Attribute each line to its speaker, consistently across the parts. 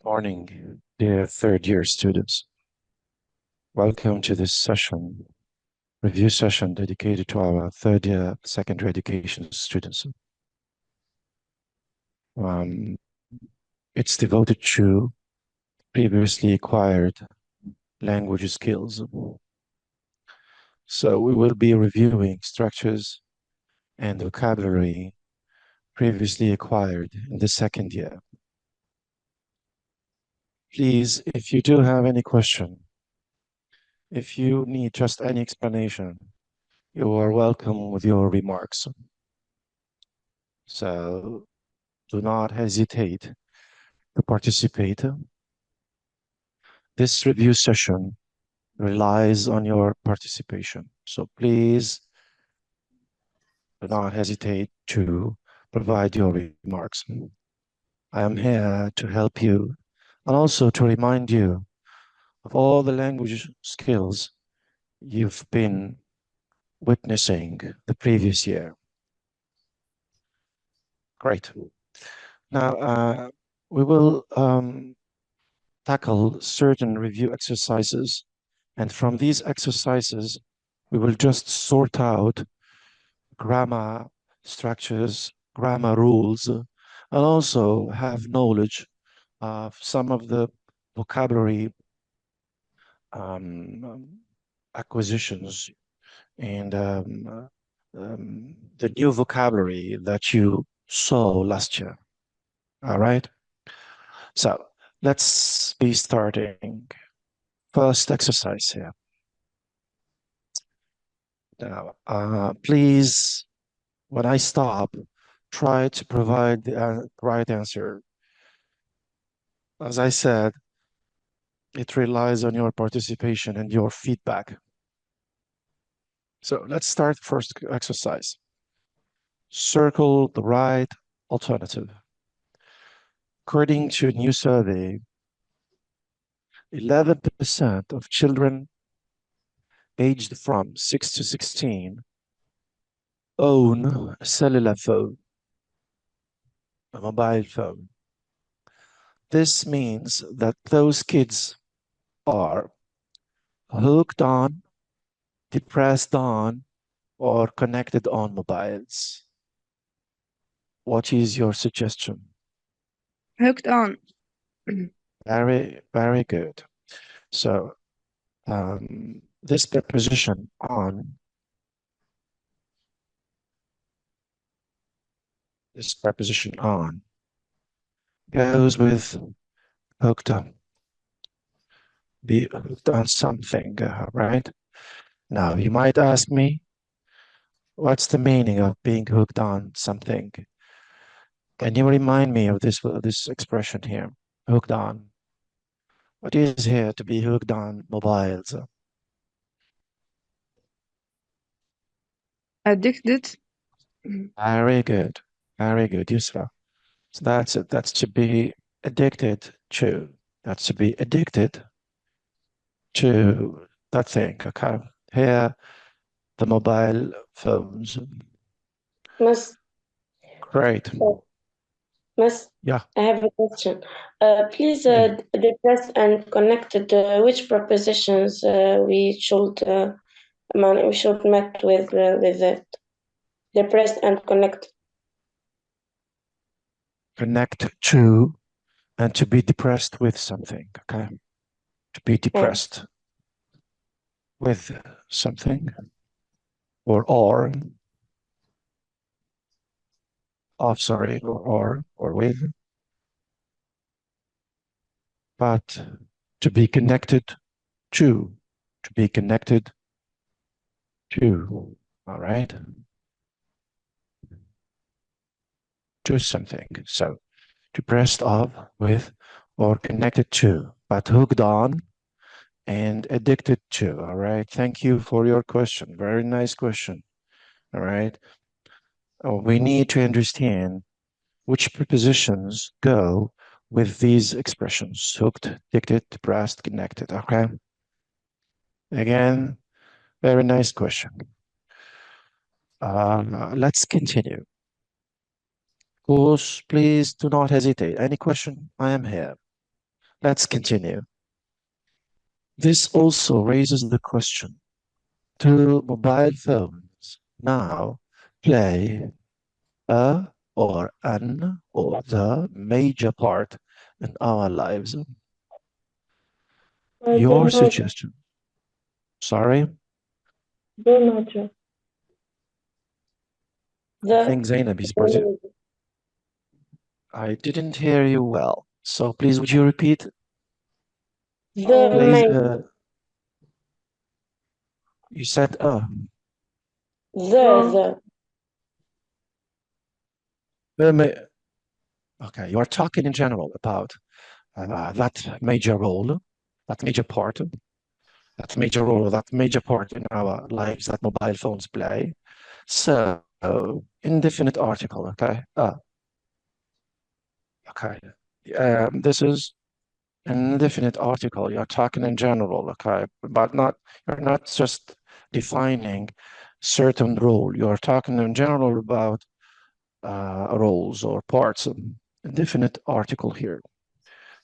Speaker 1: Morning, dear third year students. Welcome to this review session dedicated to our third year secondary education students. Um, it's devoted to previously acquired language skills. So we will be reviewing structures and vocabulary previously acquired in the second year. Please, if you do have any question, if you need just any explanation, you are welcome with your remarks. So do not hesitate to participate. This review session relies on your participation. So please do not hesitate to provide your remarks. I am here to help you and also to remind you of all the language skills you've been witnessing the previous year. Great. Now, we will tackle certain review exercises. And from these exercises, we will just sort out grammar structures, grammar rules, and also have knowledge of some of the vocabulary acquisitions and the new vocabulary that you saw last year. All right. So let's be starting. First exercise here. Now, please, when I stop, try to provide the right answer. As I said, it relies on your participation and your feedback. So let's start first exercise. Circle the right alternative. According to a new survey, 11% of children aged from 6 to 16 own a cellular phone, a mobile phone. This means that those kids are hooked on, depressed on, or connected on mobiles. What is your suggestion?
Speaker 2: Hooked on.
Speaker 1: Very, very good. So this preposition on, goes with hooked on. Be hooked on something, right? Now, you might ask me, what's the meaning of being hooked on something? Can you remind me of this expression here? Hooked on. What is here to be hooked on mobiles?
Speaker 2: Addicted.
Speaker 1: Very good. Very good, Yusra. So that's it. That's to be addicted to. That's to be addicted to that thing. Okay. Here, the mobile phones.
Speaker 3: Miss,
Speaker 1: Great.
Speaker 3: Miss,
Speaker 1: Yeah.
Speaker 3: I have a question. Please,
Speaker 1: Yeah.
Speaker 3: depressed and connected. Which prepositions we should met with it? Depressed and connected.
Speaker 1: Connect to and to be depressed with something. Okay. To be depressed with something or sorry, or with, but to be connected to, to be connected to, all right, to something. So depressed of, with, or connected to, but hooked on and addicted to, all right? Thank you for your question. Very nice question, all right? We need to understand which prepositions go with these expressions: hooked, addicted, depressed, connected, okay? Again, very nice question. Let's continue. Of course, please do not hesitate. Any question? I am here. let's continue. This also raises the question, do mobile phones now play a or an or the major part in our lives? Your suggestion. Sorry?
Speaker 3: The
Speaker 1: I think Zainab is present. I didn't hear you well. So please, would you repeat? Please, you said
Speaker 3: the
Speaker 1: okay, you are talking in general about that major role, that major part, that major role, that major part in our lives that mobile phones play. So, indefinite article, okay? Okay. This is an indefinite article. You're talking in general, okay? But you're not just defining certain role. You're talking in general about roles or parts. Indefinite article here.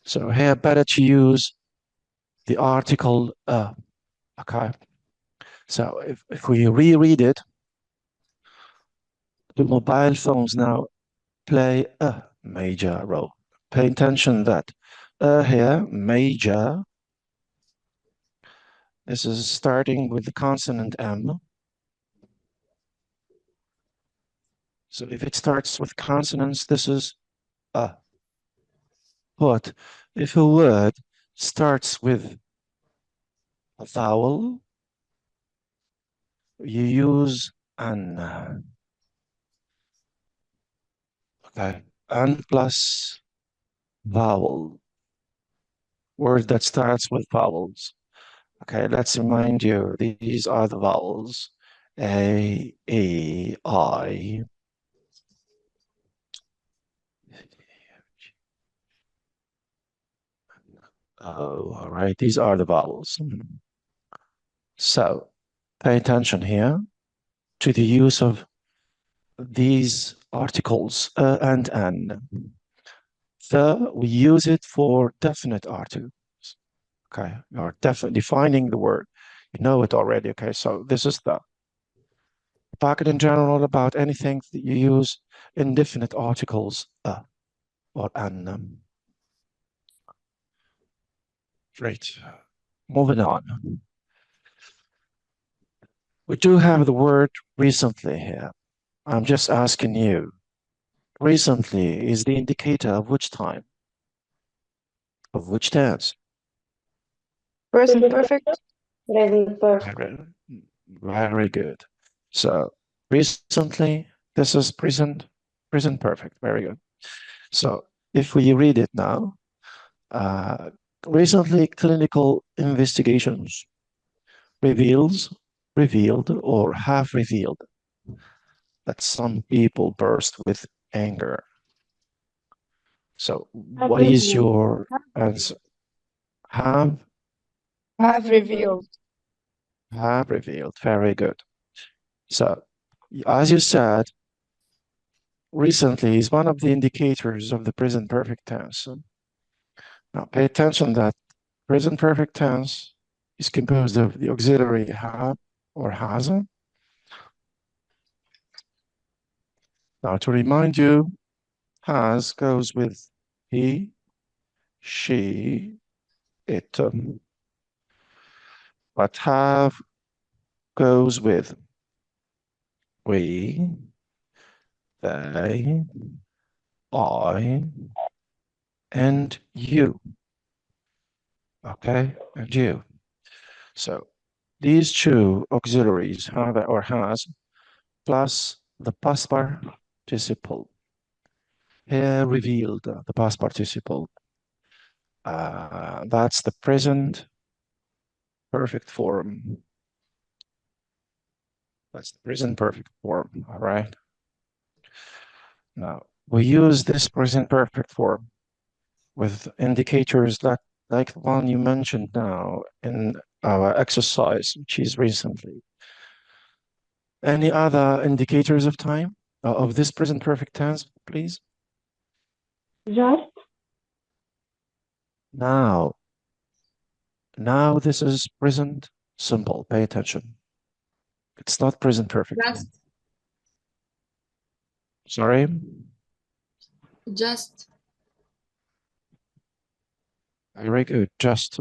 Speaker 1: So here, better to use the article okay. So if we reread it, the mobile phones now play a major role. Pay attention that here, major, this is starting with the consonant M. So if it starts with consonants, this is a. But if a word starts with a vowel, you use an. Okay, an plus vowel. Word that starts with vowels. Okay, let's remind you, these are the vowels. A, E, I. Oh, all right, these are the vowels. So pay attention here to the use of these articles, and an. We use it for definite articles. Okay, you're defining the word. You know it already. Okay, so this is the talking in general about anything that you use indefinite articles or an. Great. Moving on. We do have the word recently here. I'm just asking you. Recently is the indicator of which time? Of which tense?
Speaker 2: Present perfect.
Speaker 3: present perfect.
Speaker 1: Very good. So recently, this is present perfect. Very good. So if we read it now, recently clinical investigations revealed, or have revealed that some people burst with anger. So what is your answer? Have
Speaker 2: Revealed.
Speaker 1: revealed. Very good. So as you said, recently is one of the indicators of the present perfect tense. Now pay attention that present perfect tense is composed of the auxiliary have or has. Now to remind you, has goes with he, she, it. But have goes with we, they, I, and you. Okay, and you. So these two auxiliaries, have or has, plus the past participle. Here revealed the past participle. That's the present perfect form. That's the present perfect form, all right? Now, we use this present perfect form with indicators like the one you mentioned now in our exercise, which is recently. Any other indicators of time of this present perfect tense, please?
Speaker 3: Just
Speaker 1: Now, this is present simple. Pay attention. It's not present perfect.
Speaker 4: Just.
Speaker 1: Sorry?
Speaker 4: Just.
Speaker 1: Very good. Just.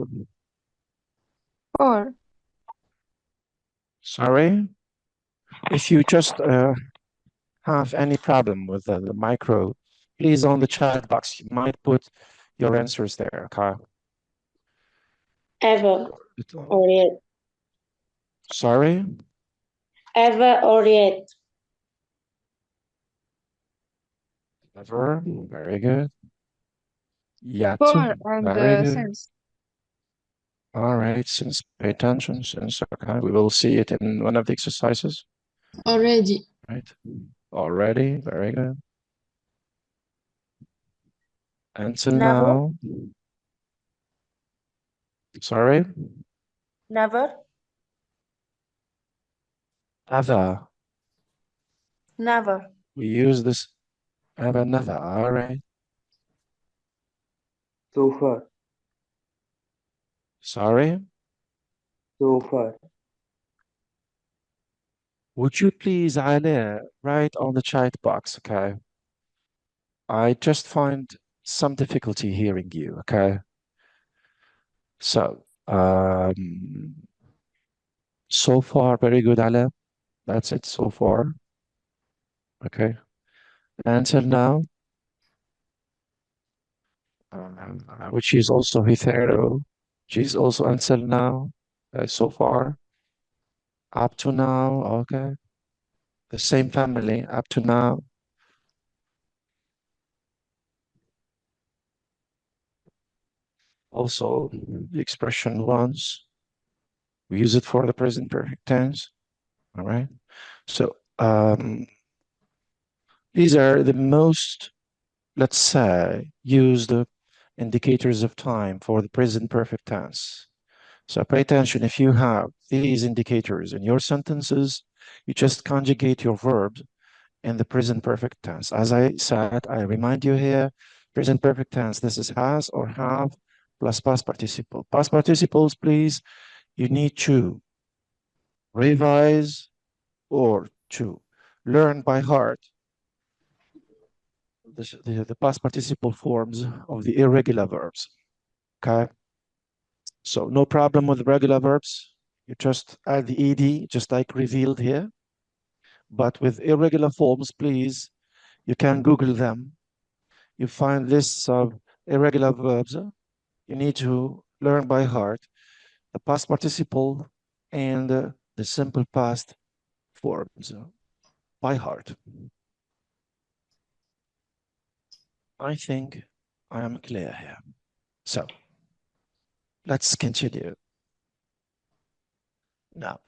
Speaker 2: For.
Speaker 1: Sorry? If you just have any problem with the micro, please on the chat box, you might put your answers there, okay?
Speaker 3: Ever or yet.
Speaker 1: Sorry?
Speaker 3: Ever or yet.
Speaker 1: Never. Very good. Yet.
Speaker 2: For and
Speaker 1: Very good.
Speaker 2: since.
Speaker 1: All right, since pay attention, since okay, we will see it in one of the exercises.
Speaker 4: Already.
Speaker 1: Right. Already, very good. Until
Speaker 3: Never.
Speaker 1: now. Sorry?
Speaker 3: Never.
Speaker 1: Ever.
Speaker 3: Never.
Speaker 1: We use this ever, never. All right.
Speaker 5: So far.
Speaker 1: Sorry?
Speaker 5: So far.
Speaker 1: Would you please, Ali, write on the chat box, okay? I just find some difficulty hearing you, okay? So, so far, very good, Ali. That's it so far. Okay. Until now, which is also hetero. She's also until now, so far, up to now, okay. The same family up to now. Also, the expression once, we use it for the present perfect tense. All right. So these are the most, let's say, used indicators of time for the present perfect tense. So pay attention. If you have these indicators in your sentences, you just conjugate your verbs in the present perfect tense. As I said, I remind you here, present perfect tense, this is has or have plus past participle. Past participles, please, you need to revise or to learn by heart the past participle forms of the irregular verbs, okay? So no problem with regular verbs. You just add the ed, just like revealed here. But with irregular forms, please, you can Google them. You find lists of irregular verbs. You need to learn by heart the past participle and the simple past forms by heart. I think I am clear here. So let's continue. Now,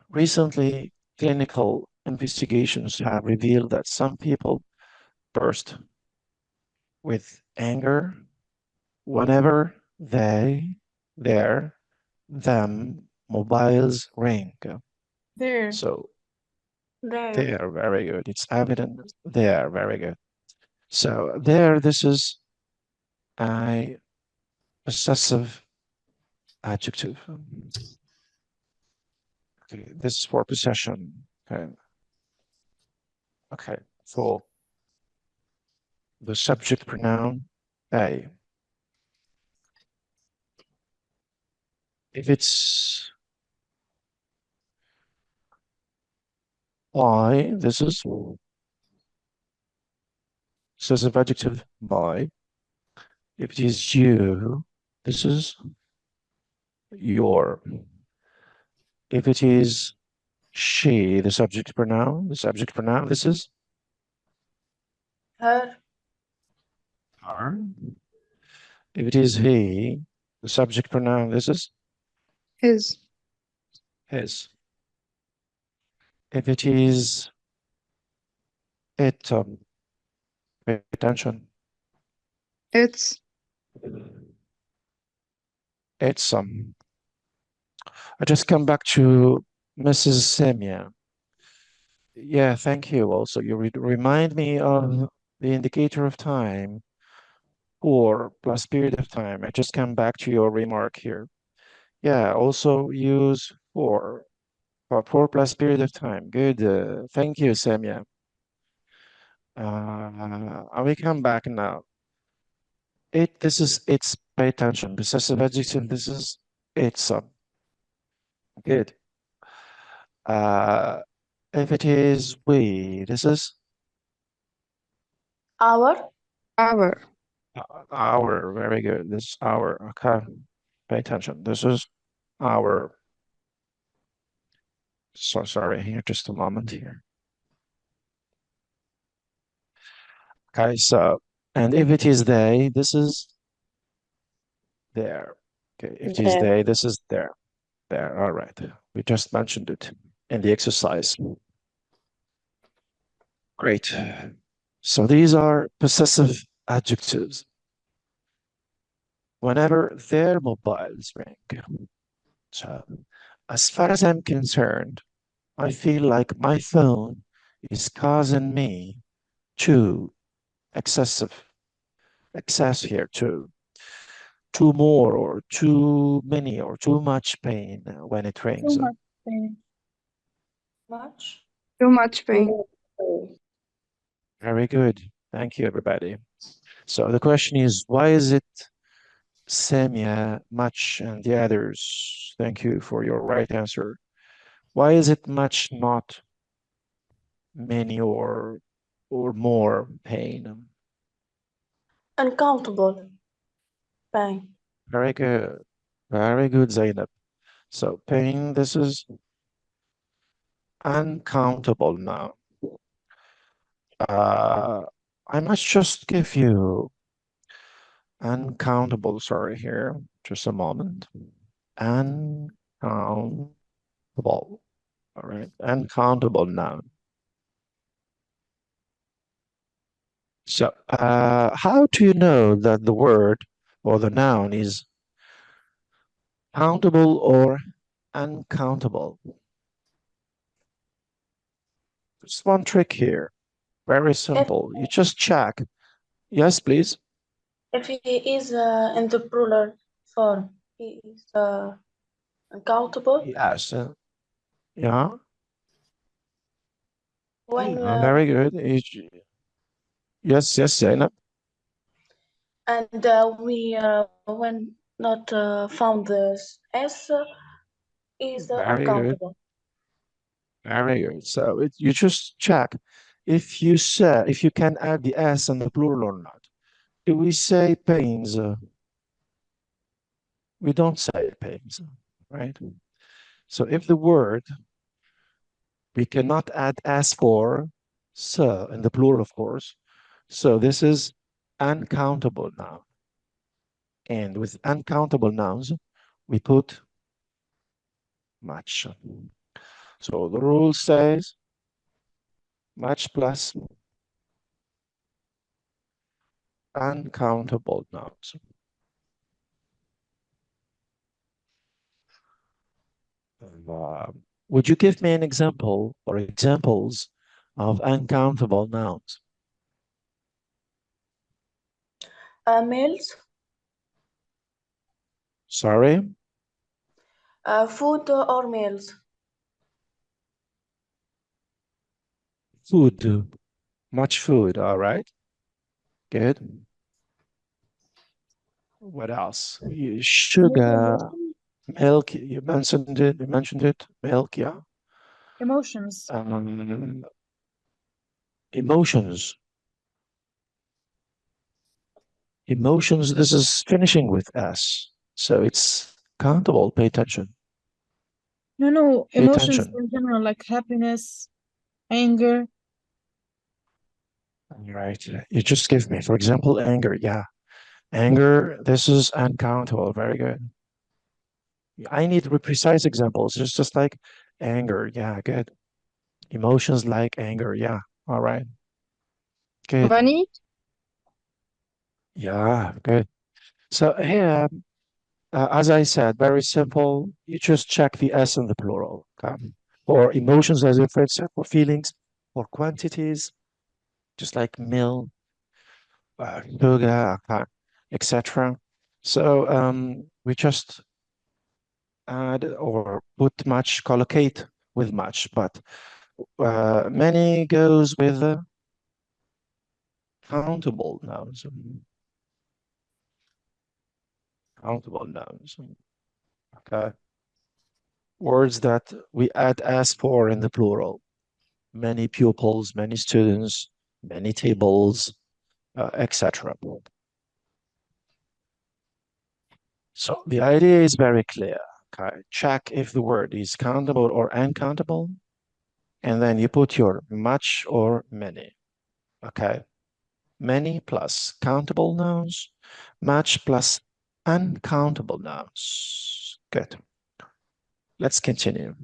Speaker 1: recently, clinical investigations have revealed that some people burst with anger whenever them mobiles ring.
Speaker 2: There.
Speaker 1: So
Speaker 3: There.
Speaker 1: they are very good. It's evident they are very good. So there, this is a possessive adjective. Okay, this is for possession. Okay. Okay, for the subject pronoun a. If it's I, this is possessive adjective my. If it is you, this is your. If it is she, the subject pronoun, this is
Speaker 3: Her.
Speaker 1: her. If it is he, the subject pronoun, this is
Speaker 2: His.
Speaker 1: his. If it is it, pay attention.
Speaker 2: It's.
Speaker 1: It's I just come back to Mrs. Semia. Yeah, thank you. Also, you remind me of the indicator of time For plus period of time. I just come back to your remark here. Yeah, also use for plus period of time. Good. Thank you, Samia. I will come back now. It's, pay attention. Possessive adjective, this is, it's, good. If it is we, this is
Speaker 3: Our.
Speaker 2: Our.
Speaker 1: our, very good. This is our, okay. Pay attention. This is our. So sorry here, just a moment here. Okay, so, and if it is they, this is there. Okay, if it is
Speaker 3: There.
Speaker 1: they, this is there. There, all right. We just mentioned it in the exercise. Great. So these are possessive adjectives. Whenever their mobiles ring. So, as far as I'm concerned, I feel like my phone is causing me to excess here too more or too many or too much pain when it rings.
Speaker 2: Too much pain.
Speaker 3: Much.
Speaker 2: Too much pain.
Speaker 1: Very good. Thank you, everybody. So the question is, why is it Samia, much, and the others? Thank you for your right answer. Why is it much, not many or more pain?
Speaker 3: Uncountable. Pain.
Speaker 1: Very good. Very good, Zainab. So pain, this is uncountable now. I must just give you uncountable, sorry here, just a moment. Uncountable. All right, uncountable noun. So, how do you know that the word or the noun is countable or uncountable? Just one trick here. Very simple. You just check. Yes, please.
Speaker 3: If he is in the plural form, he is uncountable.
Speaker 1: Yes. Yeah.
Speaker 3: When
Speaker 1: Very good. Yes, Zainab.
Speaker 3: and we when not found this S is
Speaker 1: Very good.
Speaker 3: uncountable.
Speaker 1: Very good. So you just check if you can add the S in the plural or not. If we say pains, we don't say pains, right? So if the word we cannot add S for so in the plural, of course. So this is uncountable noun. And with uncountable nouns, we put much. So the rule says much plus uncountable nouns. Would you give me an example or examples of uncountable nouns?
Speaker 3: Meals,
Speaker 1: Sorry?
Speaker 3: food or meals.
Speaker 1: Food. Much food, all right. Good. What else? Sugar, milk, you mentioned it. Milk, yeah.
Speaker 2: Emotions.
Speaker 1: Emotions. Emotions, this is finishing with S. So it's countable. Pay attention.
Speaker 2: No,
Speaker 1: Pay
Speaker 2: emotions
Speaker 1: attention.
Speaker 2: in general, like happiness, anger.
Speaker 1: Right. You just give me, for example, anger. Yeah. Anger, this is uncountable. Very good. I need precise examples. It's just like anger. Yeah, good. Emotions like anger. Yeah. All right. Good.
Speaker 2: Funny.
Speaker 1: Yeah, good. So here, as I said, very simple. You just check the S in the plural. Okay? For emotions, as if it's for feelings, for quantities, just like milk, sugar. Okay? etc. So we just add or put much, collocate with much, but many goes with countable nouns. Countable nouns. Okay. Words that we add as for in the plural. Many pupils, many students, many tables, etc. So the idea is very clear. Okay. Check if the word is countable or uncountable, and then you put your much or many. Okay. Many plus countable nouns, much plus uncountable nouns. Good. Let's continue.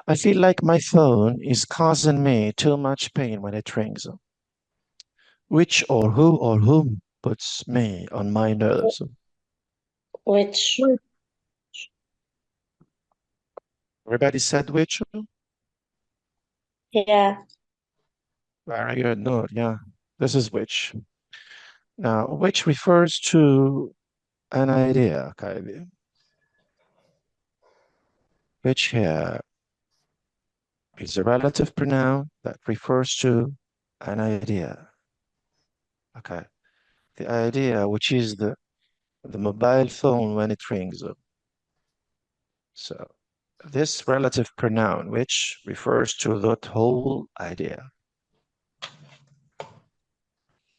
Speaker 1: I feel like my phone is causing me too much pain when it rings. Which or who or whom puts me on my nerves?
Speaker 3: Which?
Speaker 1: Everybody said which?
Speaker 3: Yeah.
Speaker 1: Very good. No, yeah. This is which. Now, which refers to an idea, okay? Which here is a relative pronoun that refers to an idea. Okay. The idea, which is the mobile phone when it rings. So this relative pronoun, which refers to that whole idea.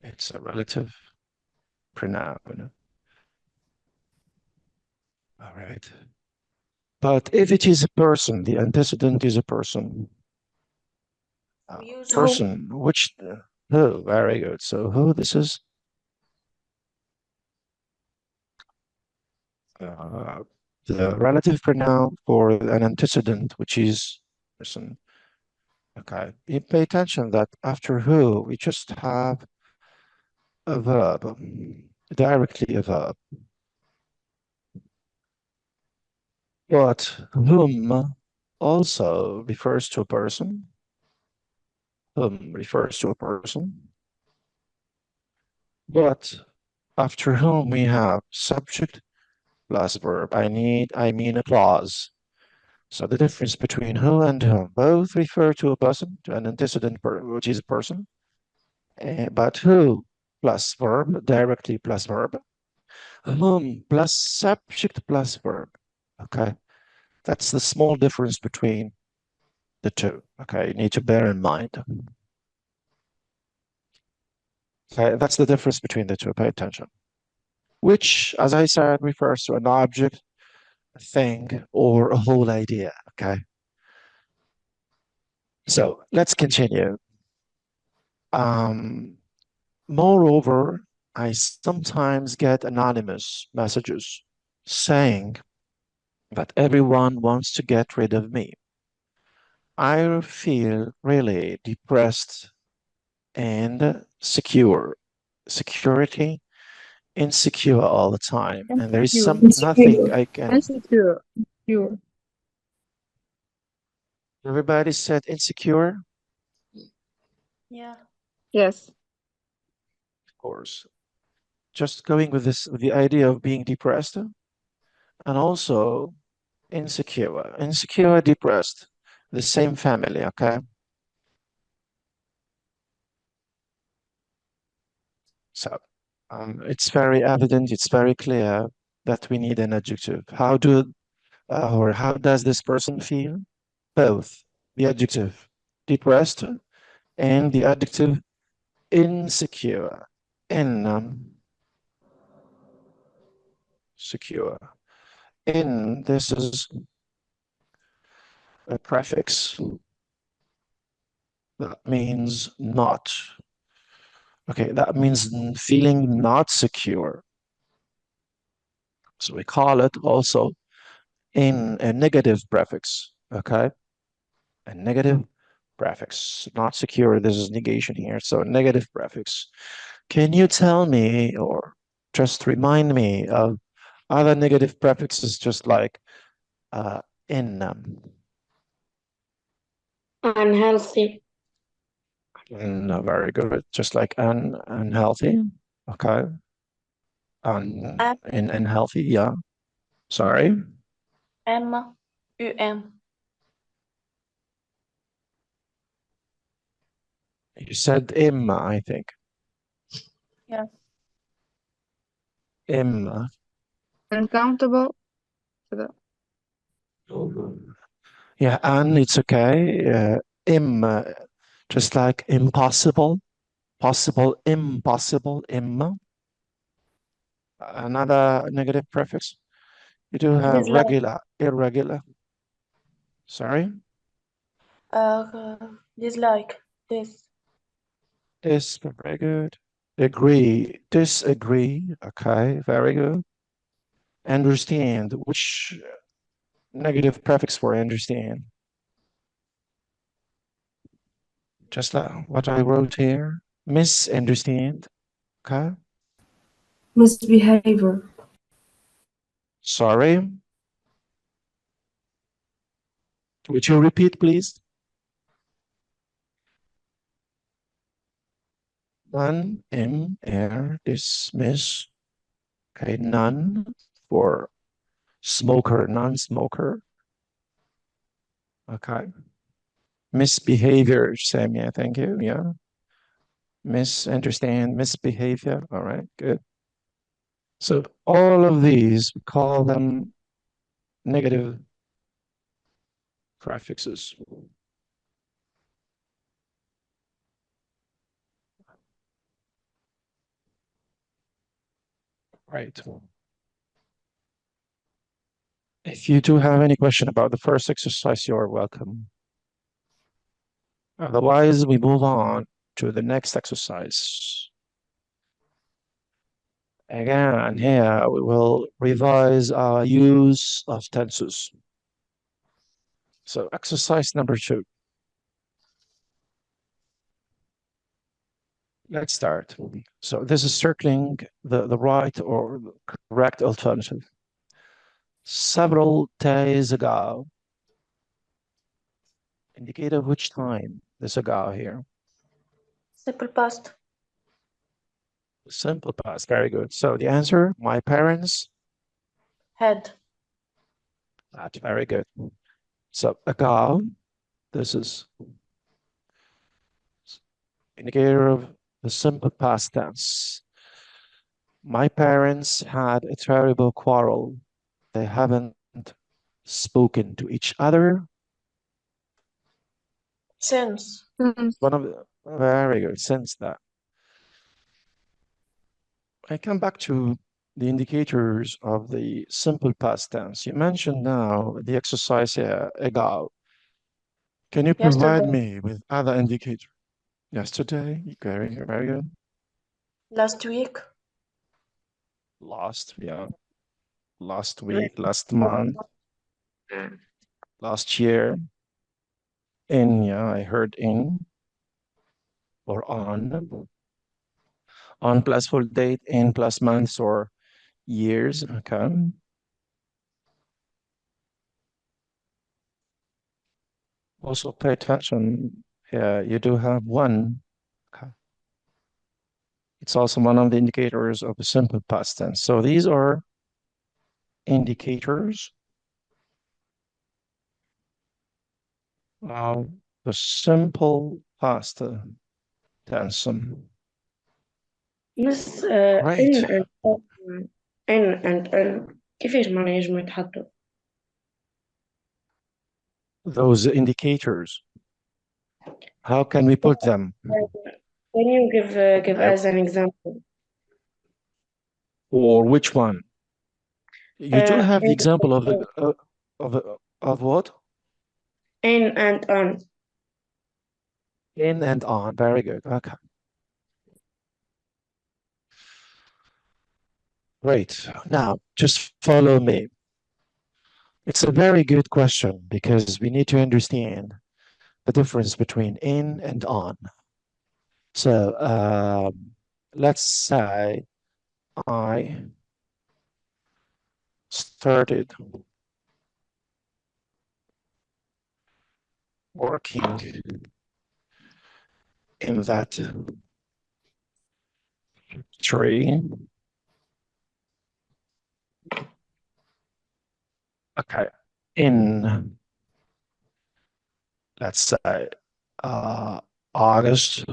Speaker 1: It's a relative pronoun. All right. But if it is a person, the antecedent is a person.
Speaker 3: We use
Speaker 1: Person, which, who, very good. So who this is? The relative pronoun for an antecedent, which is person. Okay, you pay attention that after who, we just have a verb, directly a verb. But whom also refers to a person. Whom refers to a person. But after whom we have subject plus verb. I mean a clause. So the difference between who and whom, both refer to a person, to an antecedent, which is a person, but who plus verb, directly plus verb, whom plus subject plus verb. Okay, that's the small difference between the two. Okay, you need to bear in mind. Okay, that's the difference between the two. Pay attention. Which, as I said, refers to an object, a thing, or a whole idea. Okay. So let's continue. Moreover, I sometimes get anonymous messages saying that everyone wants to get rid of me. I feel really depressed and security, insecure all the time. And there is nothing I can.
Speaker 2: Insecure. Insecure.
Speaker 1: Everybody said insecure?
Speaker 3: Yeah.
Speaker 2: Yes.
Speaker 1: Of course. Just going with the idea of being depressed and also insecure, depressed, the same family, okay? So it's very evident, it's very clear that we need an adjective. How does this person feel? Both the adjective depressed and the adjective insecure. Secure. This is a prefix that means not. Okay, that means feeling not secure. So we call it also in a negative prefix, okay? A negative prefix, not secure. This is negation here. So negative prefix. Can you tell me or just remind me of other negative prefixes just like in?
Speaker 3: Unhealthy.
Speaker 1: No, very good. Just like unhealthy. Okay. in healthy, yeah. Sorry.
Speaker 3: M-U-M.
Speaker 1: You said Emma, I think.
Speaker 3: Yeah.
Speaker 1: Emma.
Speaker 2: Uncountable كده.
Speaker 1: Yeah, and it's okay. Emma, just like impossible, possible, impossible, Emma. Another negative prefix. You do have
Speaker 3: Dislike.
Speaker 1: regular, irregular. Sorry?
Speaker 3: Dislike. This.
Speaker 1: Is very good. Agree, disagree. Okay, very good. Understand, which negative prefix for understand? Just like what I wrote here. Misunderstand. Okay.
Speaker 4: Misbehavior.
Speaker 1: Sorry. Would you repeat, please? None, dismiss. Okay, none for smoker, non-smoker. Okay. Misbehavior, Samia, thank you. Yeah. Misunderstand, misbehavior. All right, good. So all of these, we call them negative prefixes. Right. If you do have any question about the first exercise, you're welcome. Otherwise, we move on to the next exercise. Again, here we will revise our use of tenses. So exercise number 2. Let's start. So this is circling the right or correct alternative. Several days ago. Indicate of which time this ago here.
Speaker 3: Simple past.
Speaker 1: Simple past, very good. So the answer, my parents.
Speaker 3: Had.
Speaker 1: That's very good. So ago, this is indicator of the simple past tense. My parents had a terrible quarrel. They haven't spoken to each other.
Speaker 3: Since.
Speaker 1: One of the, very good, since that. I come back to the indicators of the simple past tense. You mentioned now the exercise here, ago. Can you provide
Speaker 3: Yesterday.
Speaker 1: me with other indicators? Yesterday, very, very good.
Speaker 3: Last week.
Speaker 1: Last, yeah. Last week, last month, last year. In, yeah, I heard in or on. On plus full date, in plus months or years. Okay. Also pay attention. Yeah, you do have one. Okay. It's also one of the indicators of the simple past tense. So these are indicators of the simple past tense.
Speaker 4: بس
Speaker 1: Right.
Speaker 4: إن and ال كيفاش معناها ينجموا يتحطوا؟
Speaker 1: Those indicators, how can we put them?
Speaker 4: Can you give us an example?
Speaker 1: Or which one? You do have the
Speaker 4: In
Speaker 1: example of the of what?
Speaker 4: and on.
Speaker 1: In and on. Very good. Okay. Great. Now, just follow me. It's a very good question because we need to understand the difference between in and on. So let's say I started working in that tree Okay. In, let's say, August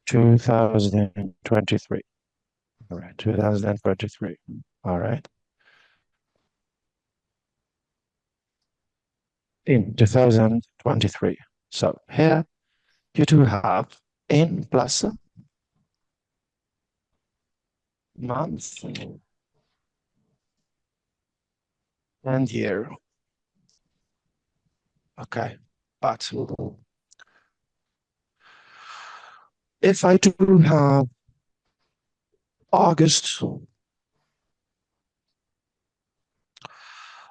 Speaker 1: 2023. All right, 2023. All right. In 2023. So here you do have in plus month and year. Okay. But if I do have August,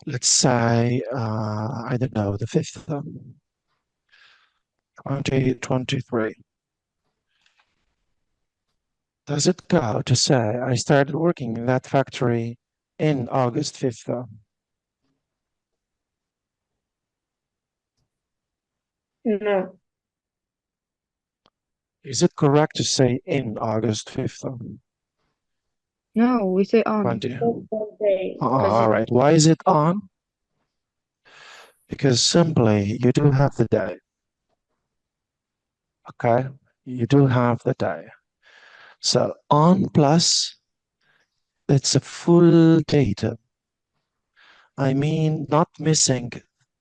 Speaker 1: let's say, I don't know, the 5th, 2023. Does it go to say I started working in that factory in August 5th?
Speaker 4: No.
Speaker 1: Is it correct to say in August 5th?
Speaker 2: No, we say on.
Speaker 1: 20.
Speaker 4: Okay.
Speaker 1: All right. Why is it on? Because simply you do have the day. Okay. You do have the day. So on plus, it's a full data. I mean, not missing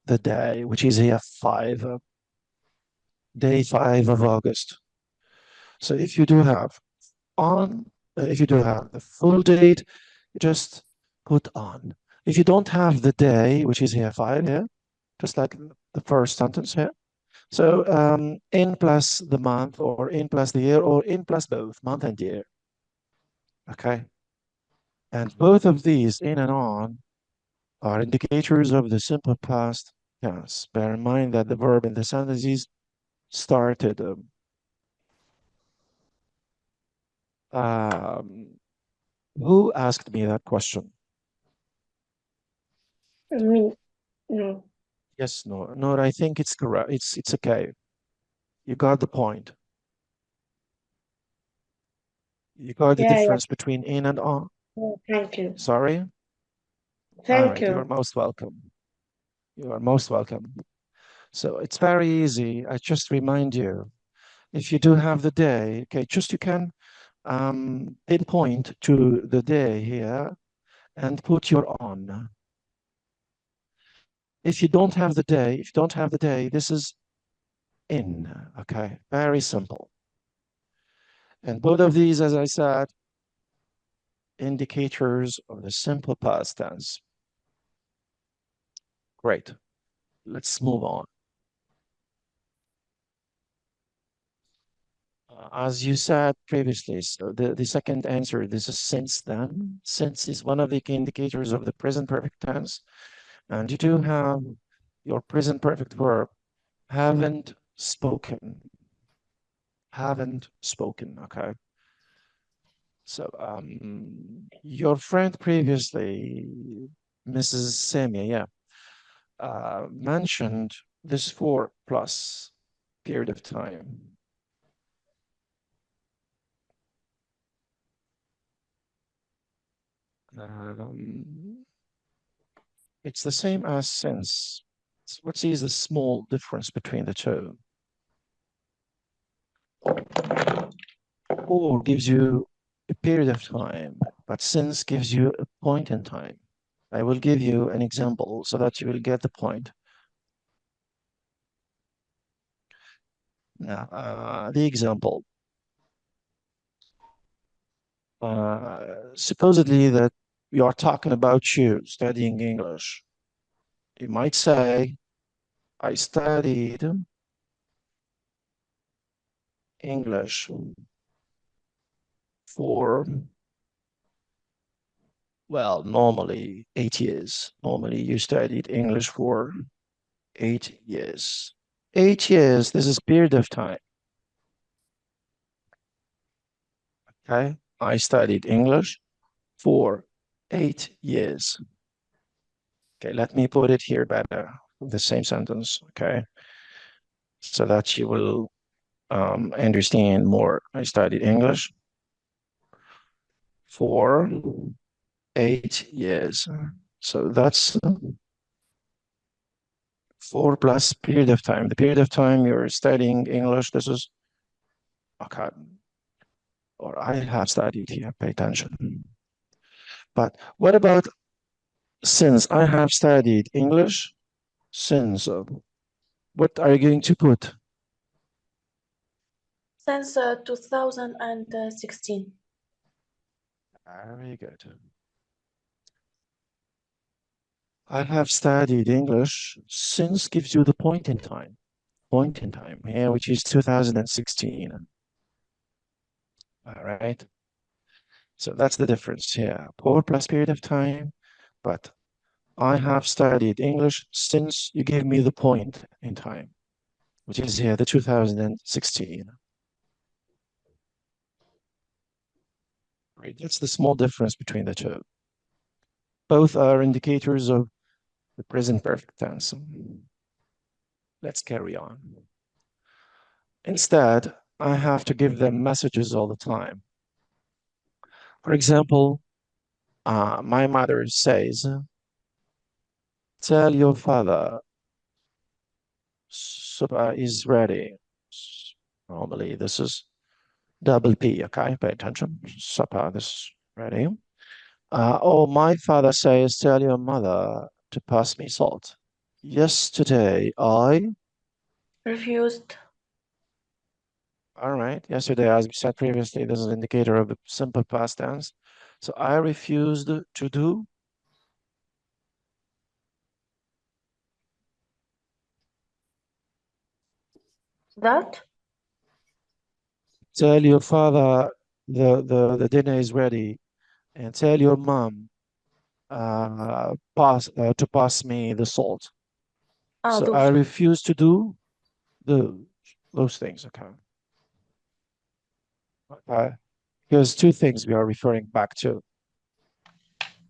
Speaker 1: the day, which is here 5, day 5 of August. So if you do have on, if you do have the full date, you just put on. If you don't have the day, which is here 5 here, just like the first sentence here. So in plus the month, or in plus the year, or in plus both, month and year. Okay. And both of these, in and on, are indicators of the simple past tense. Bear in mind that the verb in the sentences started. Who asked me that question?
Speaker 4: Me. No.
Speaker 1: Yes, no, I think it's correct. It's okay. You got the point. You got the
Speaker 4: Yeah,
Speaker 1: difference between in and on.
Speaker 4: yeah. Thank you.
Speaker 1: Sorry? All
Speaker 4: Thank
Speaker 1: right, you are
Speaker 4: you.
Speaker 1: most welcome. You are most welcome. So it's very easy. I just remind you, if you do have the day, okay, just you can pinpoint to the day here and put your on. If you don't have the day, this is in, okay? Very simple. And both of these, as I said, indicators of the simple past tense. Great. Let's move on. As you said previously, so the second answer, this is since then. Since is one of the key indicators of the present perfect tense. And you do have your present perfect verb, haven't spoken. Haven't spoken, okay? So your friend previously, Mrs. Samia, yeah, mentioned this 4 plus period of time. It's the same as since. What is the small difference between the two? Or gives you a period of time, but since gives you a point in time. I will give you an example so that you will get the point. Now, the example. Supposedly that we are talking about you studying English. You might say, I studied English for, well, normally 8 years. Normally you studied English for 8 years. 8 years, this is period of time. Okay, I studied English for 8 years. Okay, let me put it here better, the same sentence, okay, so that you will understand more. I studied English for 8 years. So that's 4 plus period of time. The period of time you're studying English, this is, okay, or I have studied here, pay attention. But what about since I have studied English, since, what are you going to put?
Speaker 3: Since 2016.
Speaker 1: Very good. I have studied English since gives you the point in time here, which is 2016. All right. So that's the difference here. 4 plus period of time, but I have studied English since you gave me the point in time, which is here, the 2016. Right. That's the small difference between the two. Both are indicators of the present perfect tense. Let's carry on. Instead, I have to give them messages all the time. For example, my mother says, tell your father supper is ready. Normally, this is double P, okay? Pay attention. Supper, this is ready. Oh, my father says, tell your mother to pass me salt. Yesterday,
Speaker 3: Refused.
Speaker 1: all right. Yesterday, as we said previously, this is an indicator of the simple past tense. So I refused to do.
Speaker 3: That.
Speaker 1: Tell your father the dinner is ready, and tell your mom to pass me the salt. So I
Speaker 3: Those.
Speaker 1: refuse to do those things. Okay. Here's two things we are referring back to.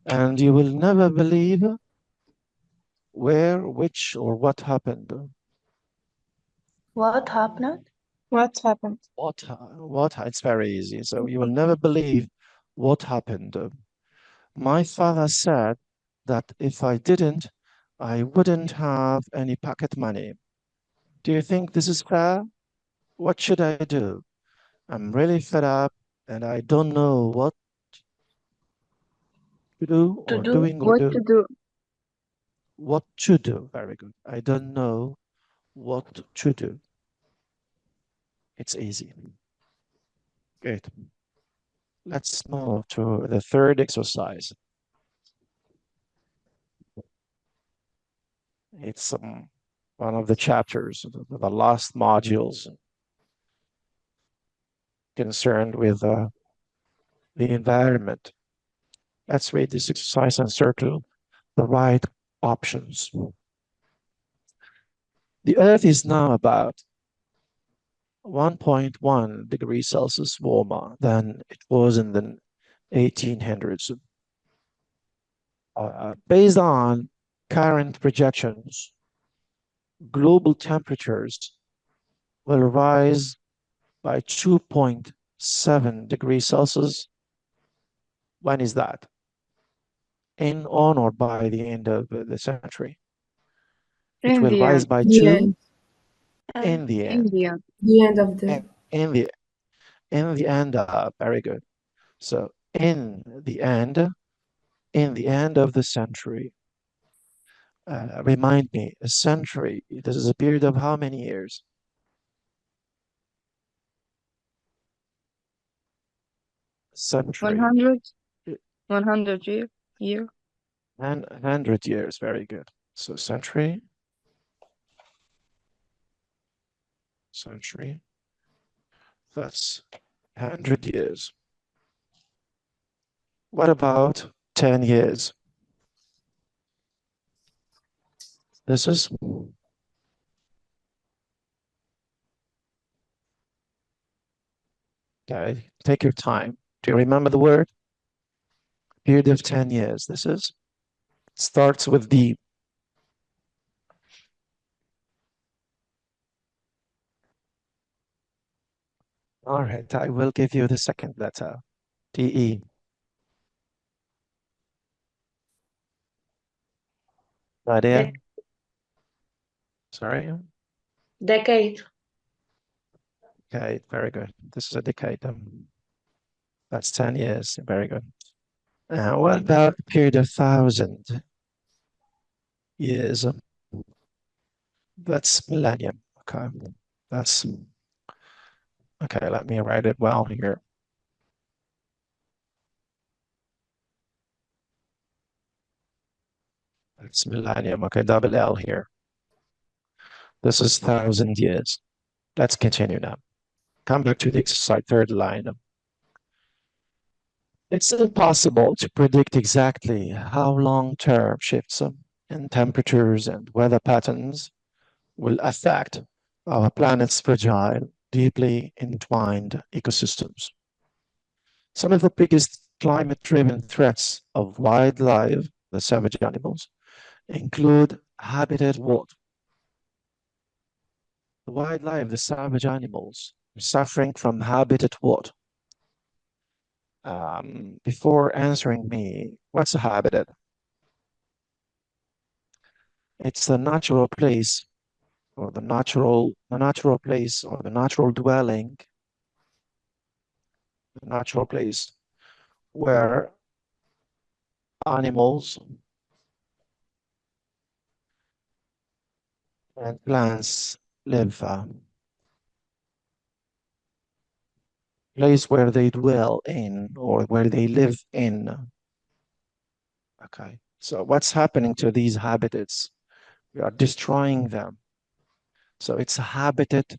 Speaker 1: And you will never believe where, which, or what happened.
Speaker 3: What happened?
Speaker 2: What happened?
Speaker 1: What? It's very easy. So you will never believe what happened. My father said that if I didn't, I wouldn't have any pocket money. Do you think this is fair? What should I do? I'm really fed up and I don't know what to do
Speaker 3: To
Speaker 1: or
Speaker 3: do.
Speaker 1: doing or
Speaker 2: What to
Speaker 1: do.
Speaker 2: do?
Speaker 1: What to do? Very good. I don't know what to do. It's easy. Good. Let's move to the third exercise. It's one of the chapters, the last modules concerned with the environment. Let's read this exercise and circle the right options. The Earth is now about 1.1 degrees Celsius warmer than it was in the 1800s. Based on current projections, global temperatures will rise by 2.7 degrees Celsius. When is that? In, on, or by the end of the century? It
Speaker 2: In
Speaker 1: will
Speaker 2: the
Speaker 1: rise
Speaker 2: end.
Speaker 1: by
Speaker 6: The
Speaker 1: 2
Speaker 6: end.
Speaker 1: in the
Speaker 2: In
Speaker 1: end.
Speaker 2: the end.
Speaker 6: The end of the.
Speaker 1: In the end. Very good. So in the end of the century. Remind me, a century. This is a period of how many years? Century.
Speaker 2: 100. 100 year.
Speaker 1: And 100 years. Very good. So century. That's 100 years. What about 10 years? This is okay. Take your time. Do you remember the word? Period of 10 years. This is starts with D. All right, I will give you the second letter, DE. Nadia?
Speaker 4: Dec-
Speaker 1: Sorry?
Speaker 4: Decade.
Speaker 1: Decade, very good. This is a decade. That's 10 years, very good. What about the period of 1,000 years? That's millennium. Okay. That's okay. Let me write it well here. That's millennium. Okay, double L here. This is 1,000 years. Let's continue now. Come back to the exercise, third line. It's impossible to predict exactly how long-term shifts in temperatures and weather patterns will affect our planet's fragile, deeply entwined ecosystems. Some of the biggest climate-driven threats of wildlife, the savage animals, include habitat what? The wildlife, the savage animals, are suffering from habitat what? Before answering me, what's a habitat? It's the natural place or the natural place or the natural dwelling, the natural place where animals and plants live, place where they dwell in or where they live in. Okay, so what's happening to these habitats? We are destroying them. So it's a habitat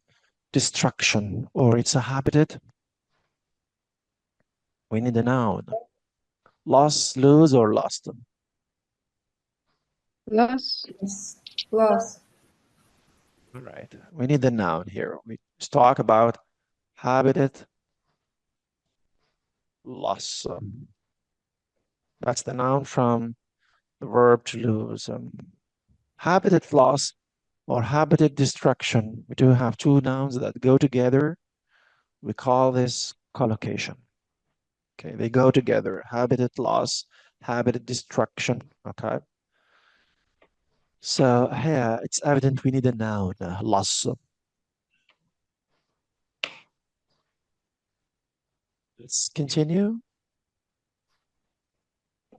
Speaker 1: destruction, or it's a habitat. We need a noun. Loss, lose, or lost.
Speaker 2: Loss.
Speaker 3: Loss.
Speaker 1: All right, we need the noun here. We talk about habitat loss. That's the noun from the verb to lose. Habitat loss or habitat destruction. We do have two nouns that go together. We call this collocation. Okay, they go together. Habitat loss, habitat destruction. Okay. So here it's evident we need a noun, loss. Let's continue.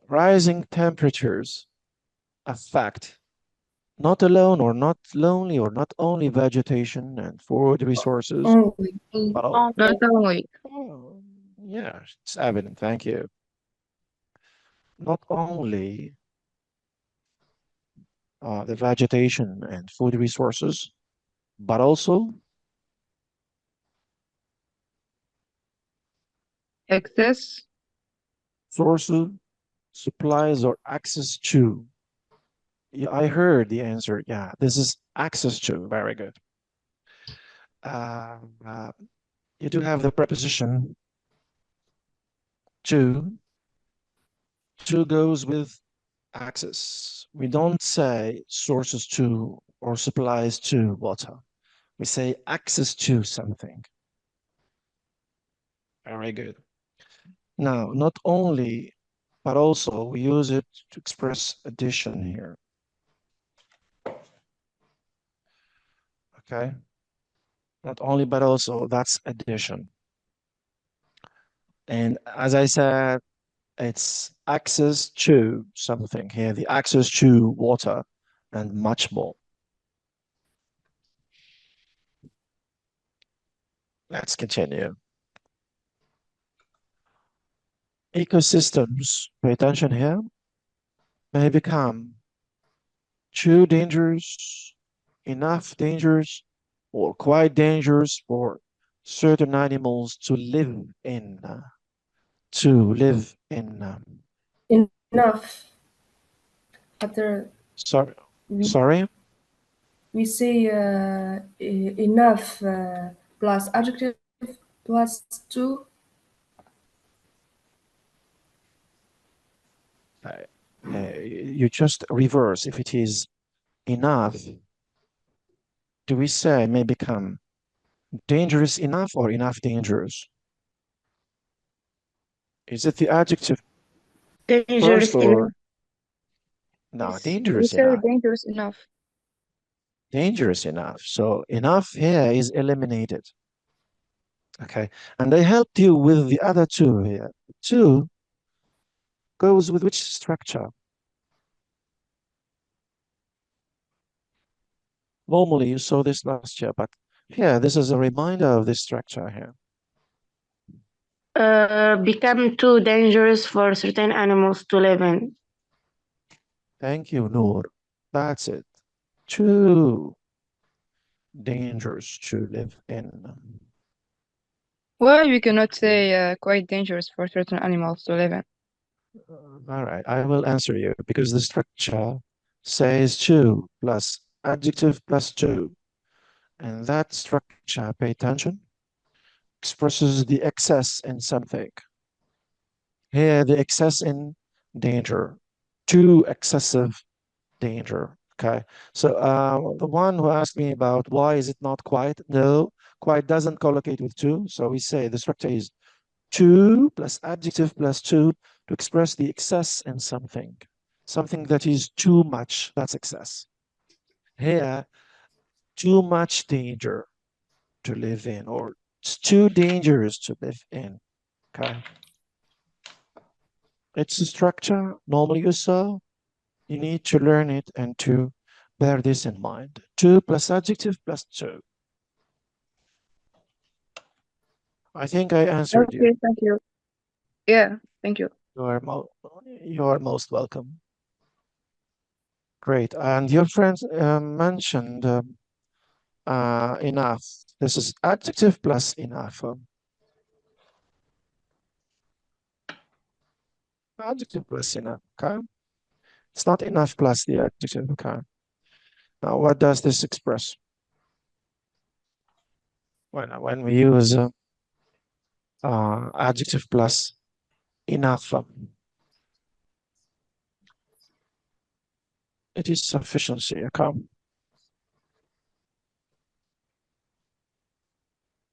Speaker 1: Rising temperatures affect not alone or not lonely or not only vegetation and food resources,
Speaker 4: Only.
Speaker 1: but
Speaker 2: Not only.
Speaker 1: oh, yeah, it's evident. Thank you. Not only the vegetation and food resources, but also
Speaker 2: Excess.
Speaker 1: sources, supplies, or access to. Yeah, I heard the answer. Yeah, this is access to. Very good. Uh, uh, you do have the preposition to. To goes with access. We don't say sources to or supplies to water. We say access to something. Very good. Now, not only, but also we use it to express addition here. Okay. Not only, but also that's addition. And as I said, it's access to something here, the access to water and much more. Let's continue. Ecosystems, pay attention here, may become too dangerous, enough dangerous, or quite dangerous for certain animals to live in. To live in.
Speaker 6: Enough. After
Speaker 1: Sorry,
Speaker 6: we
Speaker 1: sorry.
Speaker 6: we say enough plus adjective plus to.
Speaker 1: You just reverse. If it is enough, do we say may become dangerous enough or enough dangerous? Is it the adjective
Speaker 4: Dangerous
Speaker 1: first
Speaker 4: enough.
Speaker 1: or No,
Speaker 3: Yes.
Speaker 2: We
Speaker 1: dangerous
Speaker 2: say
Speaker 1: enough.
Speaker 2: dangerous enough.
Speaker 1: Dangerous enough. So enough here is eliminated. Okay. And I helped you with the other two here. Two goes with which structure? Normally you saw this last year, but here, this is a reminder of this structure here.
Speaker 4: Become too dangerous for certain animals to live in.
Speaker 1: Thank you, Noor. That's it. Too dangerous to live in.
Speaker 2: Why we cannot say quite dangerous for certain animals to live in?
Speaker 1: All right, I will answer you because the structure says two plus adjective plus two. And that structure, pay attention, expresses the excess in something. Here, the excess in danger, too excessive danger. Okay, so the one who asked me about why is it not quite? No, quite doesn't collocate with two. So we say the structure is two plus adjective plus two to express the excess in something. Something that is too much, that's excess. Here, too much danger to live in, or it's too dangerous to live in. Okay. It's a structure normally you saw. You need to learn it and to bear this in mind. Two plus adjective plus two. I think I answered you.
Speaker 2: Okay, thank you. Yeah, thank you.
Speaker 1: You are most welcome. Great. And your friends mentioned enough. This is adjective plus enough. Adjective plus enough. Okay. It's not enough plus the adjective. Okay. Now, what does this express? When we use adjective plus enough, it is sufficiency. Okay.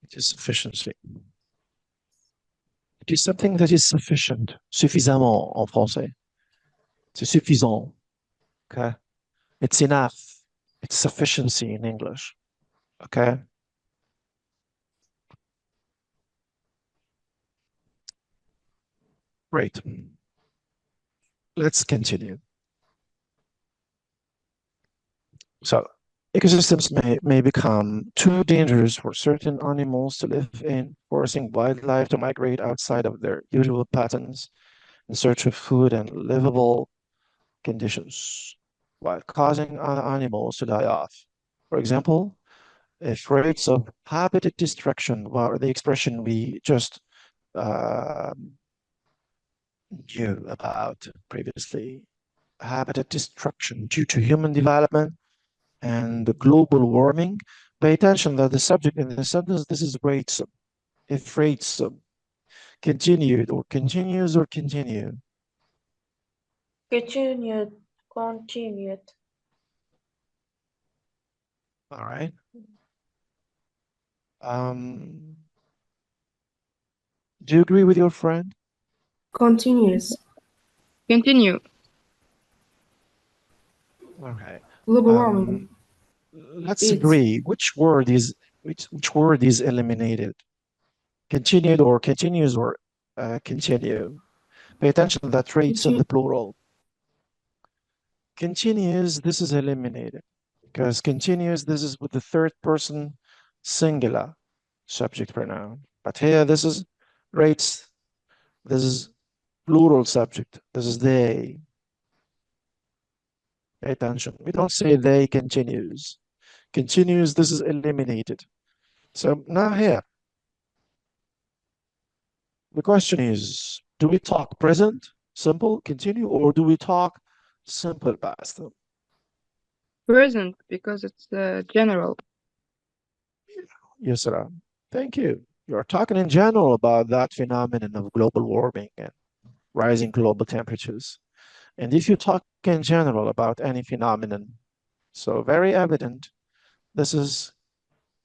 Speaker 1: It is sufficiency. It is something that is sufficient. Suffisamment en français. C'est suffisant. Okay. It's enough. It's sufficiency in English. Okay. Great. Let's continue. So ecosystems may become too dangerous for certain animals to live in, forcing wildlife to migrate outside of their usual patterns in search of food and livable conditions, while causing other animals to die off. For example, if rates of habitat destruction, or the expression we just uh, knew about previously, habitat destruction due to human development and the global warming, pay attention that the subject in the sentence, this is rates. If rates continued or continues or continue.
Speaker 3: Continued. Continued.
Speaker 1: All right. Do you agree with your friend?
Speaker 6: Continues.
Speaker 2: Continue.
Speaker 1: Okay.
Speaker 6: Global warming.
Speaker 1: Let's
Speaker 6: It's-
Speaker 1: agree. Which word is eliminated? Continued or continues or continue? Pay attention that rates in the plural. Continues, this is eliminated because continues, this is with the third person singular subject pronoun. But here, this is rates, this is plural subject, this is they. Pay attention. We don't say they continues. Continues, this is eliminated. So now here, the question is, do we talk present, simple, continue, or do we talk simple past?
Speaker 2: Present, because it's general.
Speaker 1: Yes, sir. Thank you. You're talking in general about that phenomenon of global warming and rising global temperatures. And if you talk in general about any phenomenon, so very evident, this is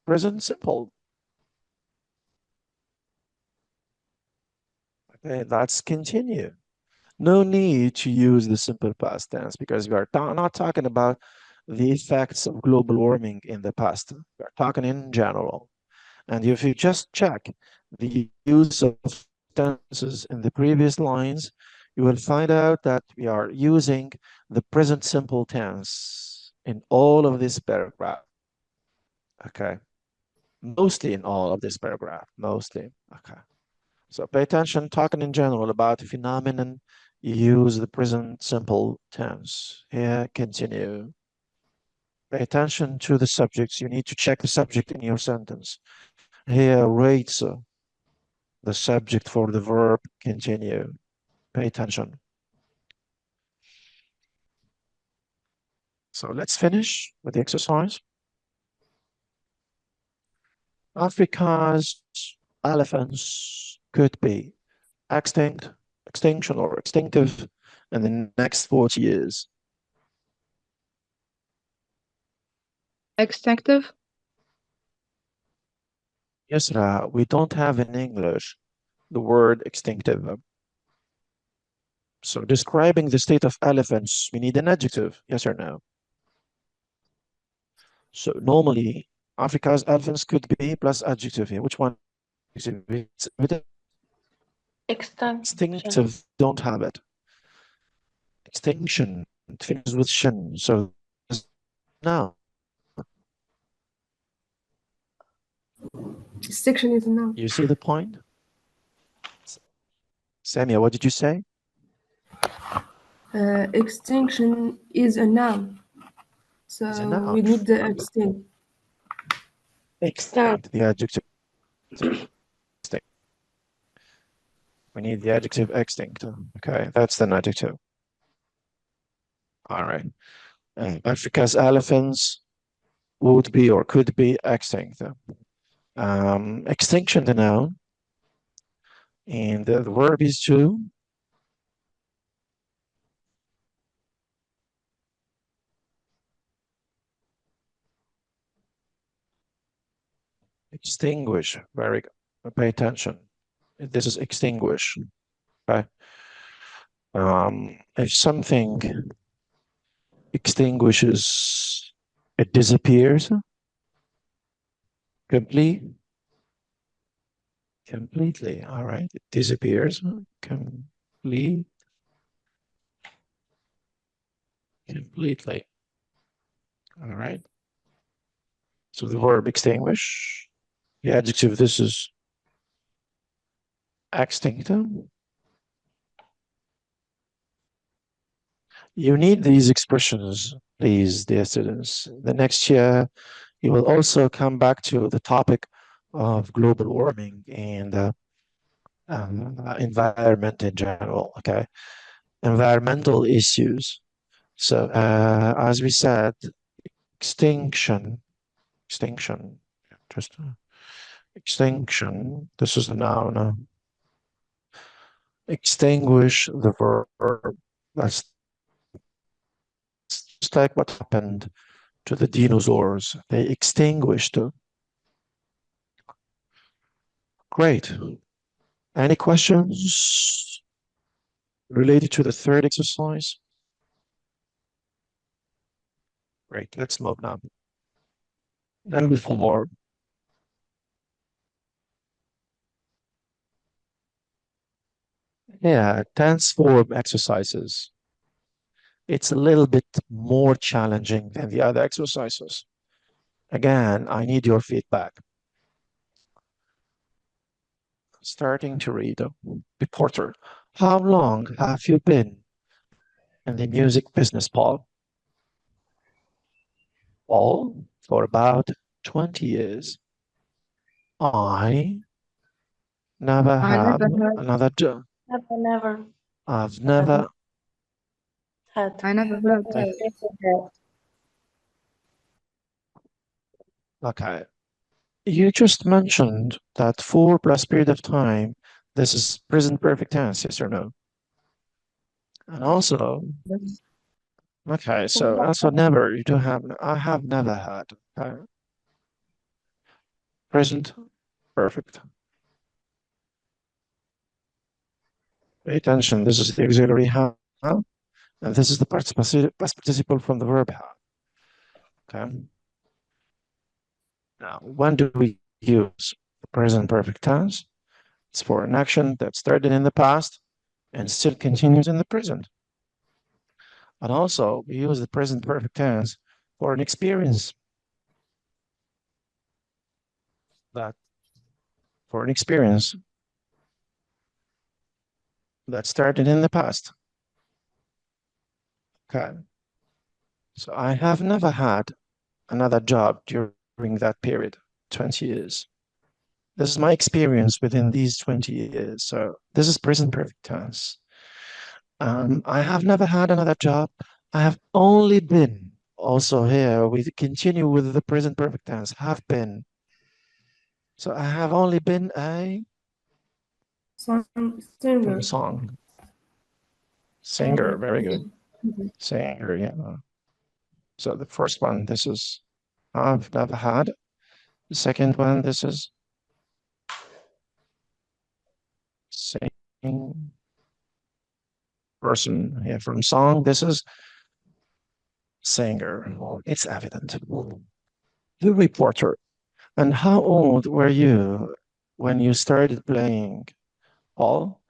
Speaker 1: present simple. Okay, let's continue. No need to use the simple past tense because we are not talking about the effects of global warming in the past. We are talking in general. And if you just check the use of tenses in the previous lines, you will find out that we are using the present simple tense in all of this paragraph. Okay. Mostly in all of this paragraph, mostly. Okay. So pay attention, talking in general about a phenomenon, you use the present simple tense. Here, continue. Pay attention to the subjects. You need to check the subject in your sentence. Here, rates the subject for the verb, continue. Pay attention. So let's finish with the exercise. Africa's elephants could be extinction or extinctive in the next 40 years.
Speaker 2: Extinctive?
Speaker 1: Yes, Ra, we don't have in English the word extinctive. So describing the state of elephants, we need an adjective, yes or no? So normally, Africa's elephants could be plus adjective here. Which one?
Speaker 3: Extinction.
Speaker 1: Extinctive, don't have it. Extinction, it finishes with shin. So now,
Speaker 6: Extinction is a noun.
Speaker 1: you see the point? Samia, what did you say?
Speaker 6: Extinction is a noun. So
Speaker 1: It's a noun.
Speaker 6: we need the extinct.
Speaker 1: Extinct, the adjective. Extinct. We need the adjective extinct. Okay, that's the adjective. All right. Africa's elephants would be or could be extinct. Extinction, the noun, and the verb is to extinguish. Very good. Pay attention. This is extinguish. Okay. If something extinguishes, it disappears. Completely. All right. It disappears. Completely. All right. So the verb extinguish. The adjective, this is extinct. You need these expressions, please, dear students. The next year, you will also come back to the topic of global warming and environment in general, okay? Environmental issues. So, as we said, extinction, just extinction, this is the noun. Extinguish the verb. That's just like what happened to the dinosaurs. They extinguished. Great. Any questions related to the third exercise? Great, let's move now. Number 4. Yeah, tense form exercises. It's a little bit more challenging than the other exercises. Again, I need your feedback. Starting to read. Reporter, how long have you been in the music business, Paul? Paul, for about 20 years. I never
Speaker 2: I
Speaker 1: have
Speaker 2: never had.
Speaker 1: another job.
Speaker 3: Never
Speaker 1: I've never.
Speaker 3: had.
Speaker 2: I never had.
Speaker 1: Okay. You just mentioned that for plus period of time, this is present perfect tense, yes or no? And also,
Speaker 2: Yes.
Speaker 1: okay, so also never, you don't have, I have never had. Okay. Present perfect. Pay attention. This is the auxiliary have, and this is the past participle from the verb have. Okay. Now, when do we use the present perfect tense? It's for an action that started in the past and still continues in the present. And also, we use the present perfect tense for an experience that started in the past. Okay. So I have never had another job during that period, 20 years. This is my experience within these 20 years. So this is present perfect tense. I have never had another job. I have only been. Also here, we continue with the present perfect tense, have been. So I have only been a
Speaker 6: Singer.
Speaker 1: song. Singer, very good. Singer, yeah. So the first one, this is I've never had. The second one, this is sing person here from song. This is singer. It's evident. The reporter. And how old were you when you started playing? Paul,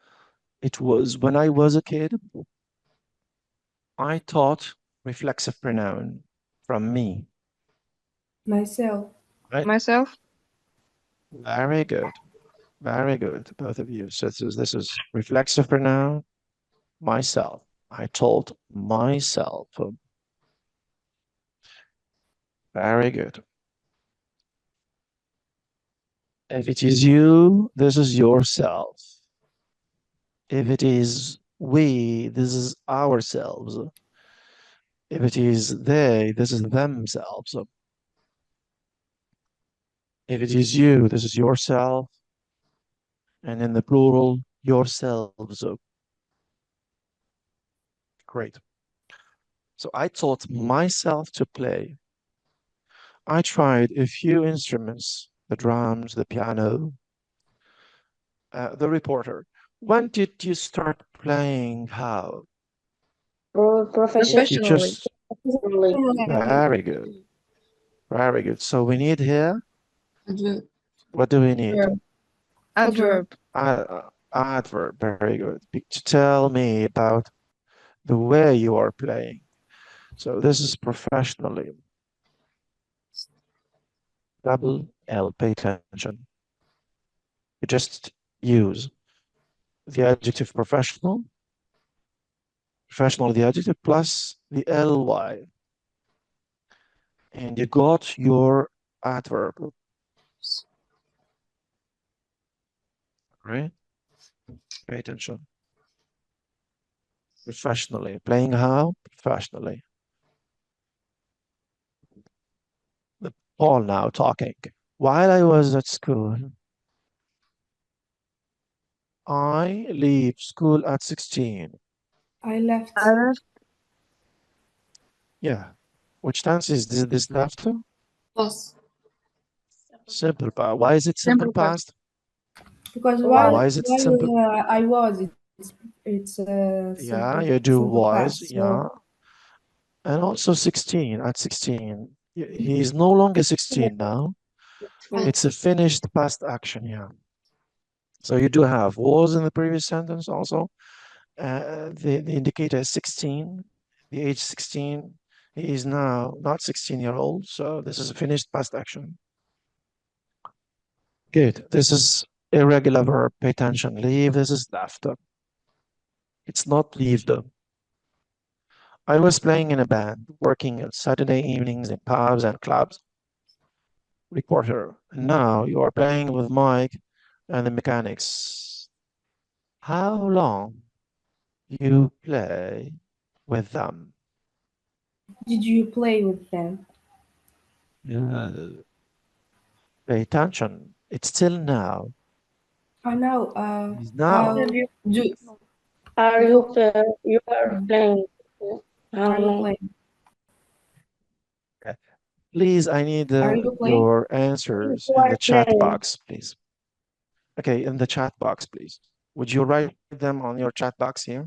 Speaker 1: it was when I was a kid. I taught reflexive pronoun from me.
Speaker 6: Myself.
Speaker 1: Right?
Speaker 2: Myself.
Speaker 1: Very good. Very good, both of you. So this is reflexive pronoun, myself. I told myself. Very good. If it is you, this is yourself. If it is we, this is ourselves. If it is they, this is themselves. If it is you, this is yourself. And in the plural, yourselves. Great. So I taught myself to play. I tried a few instruments, the drums, the piano. The reporter, when did you start playing? How? You
Speaker 2: Professionally.
Speaker 1: just, very good. Very good. So we need here, what do we need?
Speaker 2: Adverb.
Speaker 1: Adverb, very good. To tell me about the way you are playing. So this is professionally. Double L, pay attention. You just use the adjective professional, the adjective, plus the ly. And you got your adverb. Right? Pay attention. Professionally. Playing how? Professionally. Paul now talking. While I was at school, I leave school at 16.
Speaker 6: I left.
Speaker 1: Yeah. Which tense is this left?
Speaker 6: Yes.
Speaker 1: Simple past. Why is it simple past?
Speaker 6: Because
Speaker 1: Why is it simple?
Speaker 6: I was, it's
Speaker 1: Yeah,
Speaker 6: simple,
Speaker 1: you do
Speaker 6: simple
Speaker 1: was,
Speaker 6: past.
Speaker 1: yeah. And also 16, at 16. He's no longer 16 now. It's a finished past action, yeah. So you do have was in the previous sentence also. The indicator is 16, the age 16. He is now not 16-year-old, so this is a finished past action. Good. This is irregular verb. Pay attention. Leave. This is left. It's not leave. I was playing in a band, working on Saturday evenings in pubs and clubs. Reporter. Now you are playing with Mike and the mechanics. How long you play with them?
Speaker 6: Did you play with them?
Speaker 1: Yeah. Pay attention. It's still now.
Speaker 6: I know.
Speaker 1: It's now.
Speaker 6: Do
Speaker 4: Are you are playing? How
Speaker 6: are you
Speaker 4: long?
Speaker 6: playing?
Speaker 1: Please, I need
Speaker 6: Are you playing?
Speaker 1: your answers
Speaker 4: You
Speaker 1: in
Speaker 4: are
Speaker 1: the chat
Speaker 4: playing.
Speaker 1: box, please. Okay, in the chat box, please. Would you write them on your chat box here?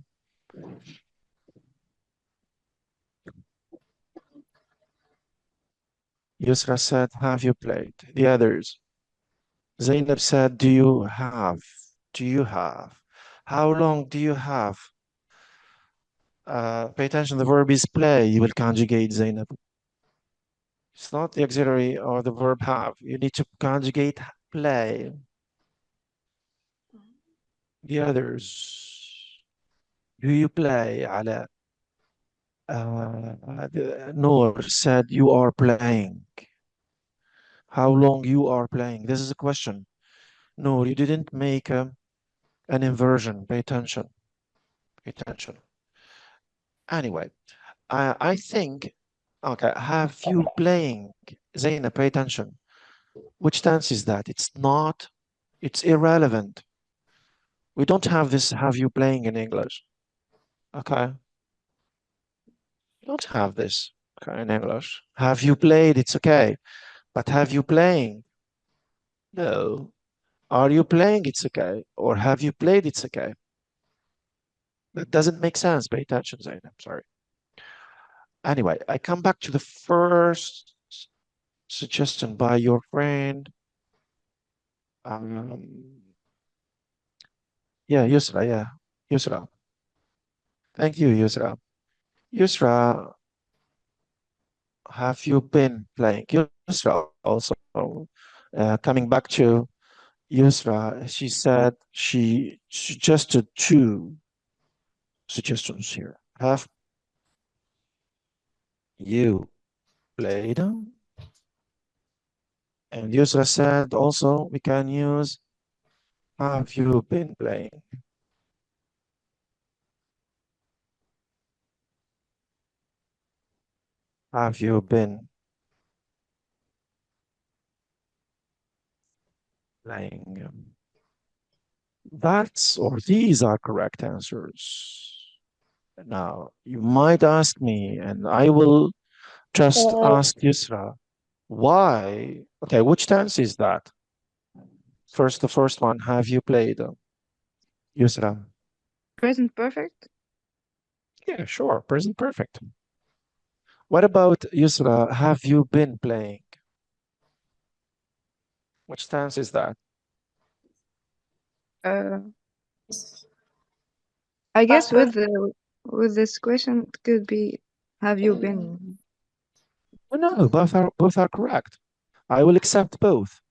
Speaker 1: Yusra said, have you played? The others. Zainab said, do you have? Do you have? How long do you have? Pay attention, the verb is play. You will conjugate, Zainab. It's not the auxiliary or the verb have. You need to conjugate play. The others. Do you play, Ala? Noor said, you are playing. How long you are playing? This is a question. No, you didn't make an inversion. Pay attention. Pay attention. Anyway, I think, okay, have you playing? Zaina, pay attention. Which tense is that? It's not, it's irrelevant. We don't have this have you playing in English. Okay. We don't have this okay, in English. Have you played? It's okay. But have you playing? No. Are you playing? It's okay. Or have you played? It's okay. That doesn't make sense. Pay attention, Zainab. I'm sorry. Anyway, I come back to the first suggestion by your friend. Yeah, Yusra, yeah. Yusra. Thank you, Yusra. Yusra, have you been playing? Yusra also, coming back to Yusra, she said she suggested two suggestions here. Have you played them? And Yusra said also we can use have you been playing? Have you been playing? That's or these are correct answers. Now, you might ask me, and I will just ask Yusra, why? Okay, which tense is that? First, the first one, have you played? Yusra?
Speaker 2: Present perfect.
Speaker 1: Yeah, sure, present perfect. What about Yusra, have you been playing? Which tense is that?
Speaker 2: Uh, I guess with this question, it could be, have you been?
Speaker 1: Oh, no, both are correct. I will accept both.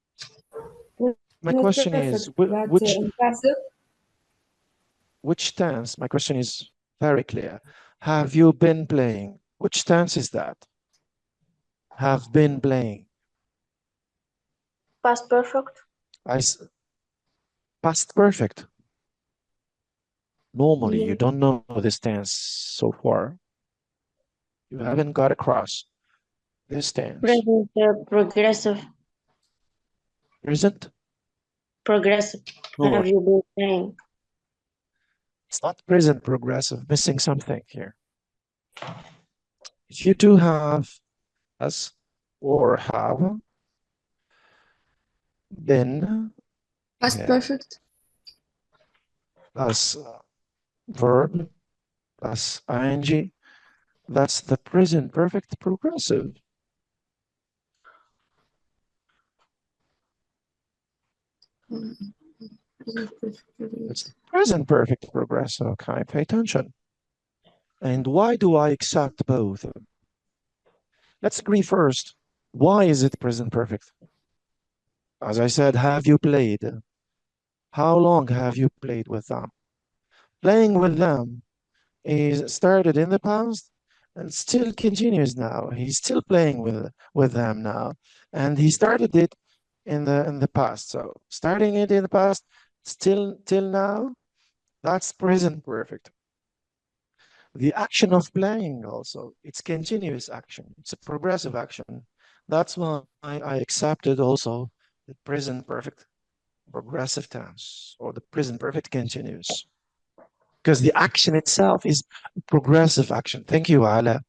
Speaker 1: My
Speaker 6: Not
Speaker 1: question
Speaker 6: perfect,
Speaker 1: is,
Speaker 6: but passive.
Speaker 1: which tense? My question is very clear. Have you been playing? Which tense is that? Have been playing.
Speaker 3: Past perfect.
Speaker 1: Past perfect. Normally, you
Speaker 6: Yeah.
Speaker 1: don't know this tense so far. You haven't got across this tense.
Speaker 4: Present progressive.
Speaker 1: Present?
Speaker 4: Progressive.
Speaker 1: No,
Speaker 4: Have you been playing?
Speaker 1: it's not present progressive. Missing something here. If you do have as or have been
Speaker 6: Past
Speaker 1: yeah,
Speaker 6: perfect.
Speaker 1: plus verb plus ing, that's the present perfect progressive. It's present perfect progressive. Okay, pay attention. And why do I accept both? Let's agree first. Why is it present perfect? As I said, have you played? How long have you played with them? Playing with them is started in the past and still continues now. He's still playing with them now, and he started it in the past. So starting it in the past, still till now, that's present perfect. The action of playing also, it's continuous action. It's a progressive action. That's why I accepted also the present perfect progressive tense or the present perfect continuous. Because the action itself is progressive action. Thank you, Ala.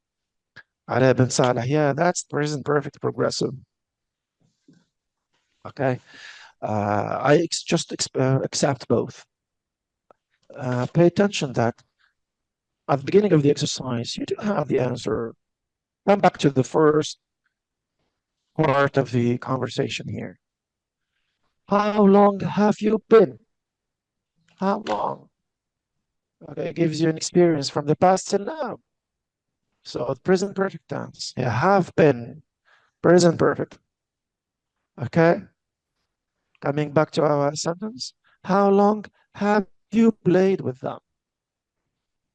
Speaker 1: Ala bin Salah. Yeah, that's present perfect progressive. Okay. I just accept both. pay attention that at the beginning of the exercise, you do have the answer. Come back to the first part of the conversation here. How long have you been? How long? Okay, it gives you an experience from the past till now. So present perfect tense. You have been present perfect. Okay. Coming back to our sentence. How long have you played with them?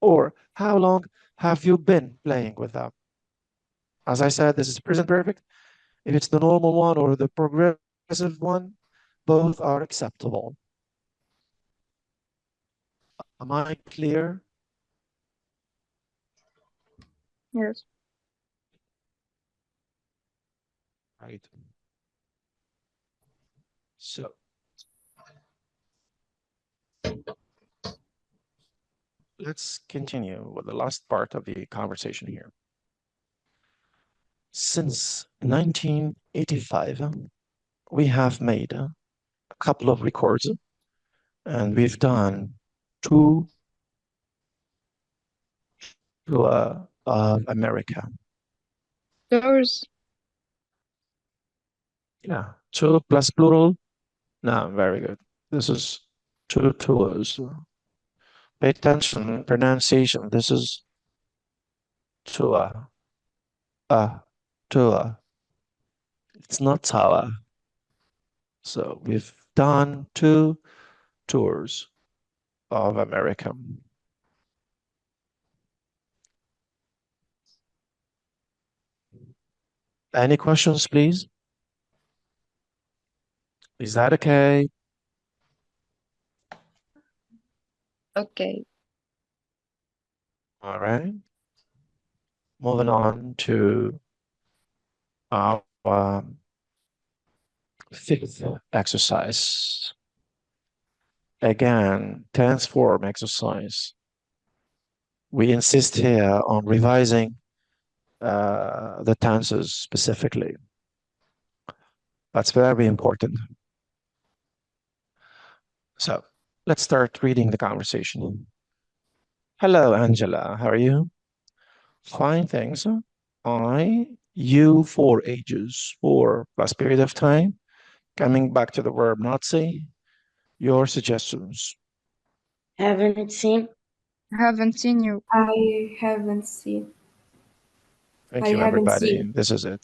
Speaker 1: Or how long have you been playing with them? As I said, this is present perfect. If it's the normal one or the progressive one, both are acceptable. Am I clear?
Speaker 2: Yes.
Speaker 1: Right. So let's continue with the last part of the conversation here. Since 1985, we have made a couple of records and we've done two to America.
Speaker 2: Tours.
Speaker 1: Yeah, two plus plural. No, very good. This is two tours. Pay attention, pronunciation. This is tour. Tour. It's not tower. So we've done two tours of America. Any questions, please? Is that okay?
Speaker 2: Okay.
Speaker 1: All right. Moving on to our fifth exercise. Again, tense form exercise. We insist here on revising the tenses specifically. That's very important. So let's start reading the conversation. Hello, Angela. How are you? Fine, thanks. You for ages, for plus period of time. Coming back to the verb not say, your suggestions.
Speaker 4: Haven't seen.
Speaker 2: Haven't seen you.
Speaker 6: I haven't seen.
Speaker 1: Thank
Speaker 6: I
Speaker 1: you,
Speaker 6: haven't
Speaker 1: everybody.
Speaker 6: seen.
Speaker 1: This is it.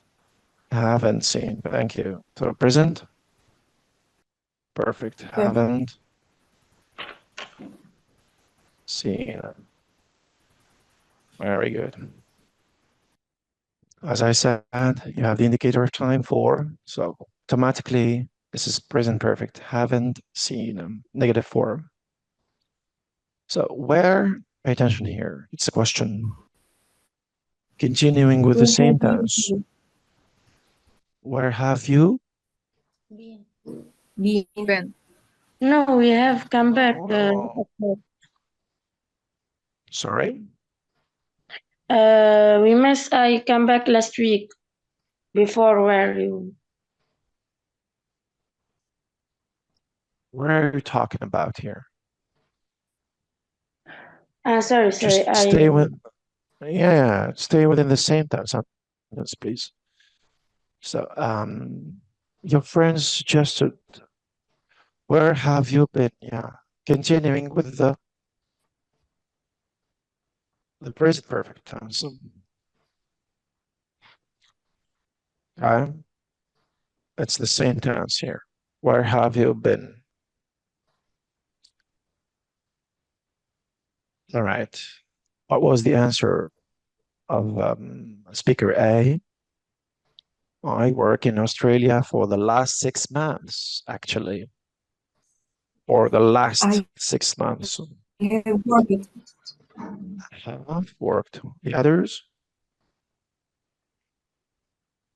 Speaker 1: Haven't seen. Thank you. So present. Perfect. Haven't seen. Very good. As I said, you have the indicator of time for, so automatically this is present perfect. Haven't seen, negative form. So where, pay attention here, it's a question. Continuing with the
Speaker 6: Where
Speaker 1: same
Speaker 6: have you
Speaker 1: tense.
Speaker 6: been?
Speaker 1: Where have you?
Speaker 3: Been.
Speaker 2: Been.
Speaker 4: No, we have come back.
Speaker 1: Sorry?
Speaker 4: We missed. I come back last week. Before where you?
Speaker 1: Where are you talking about here?
Speaker 4: Sorry.
Speaker 1: Just stay with, yeah, stay within the same tense, please. So, your friends suggested, where have you been? Yeah, continuing with the present perfect tense. Okay, it's the same tense here. Where have you been? All right. What was the answer of speaker A? I work in Australia for the last 6 months, actually, or the last 6 months.
Speaker 6: I have worked.
Speaker 1: Have worked. The others?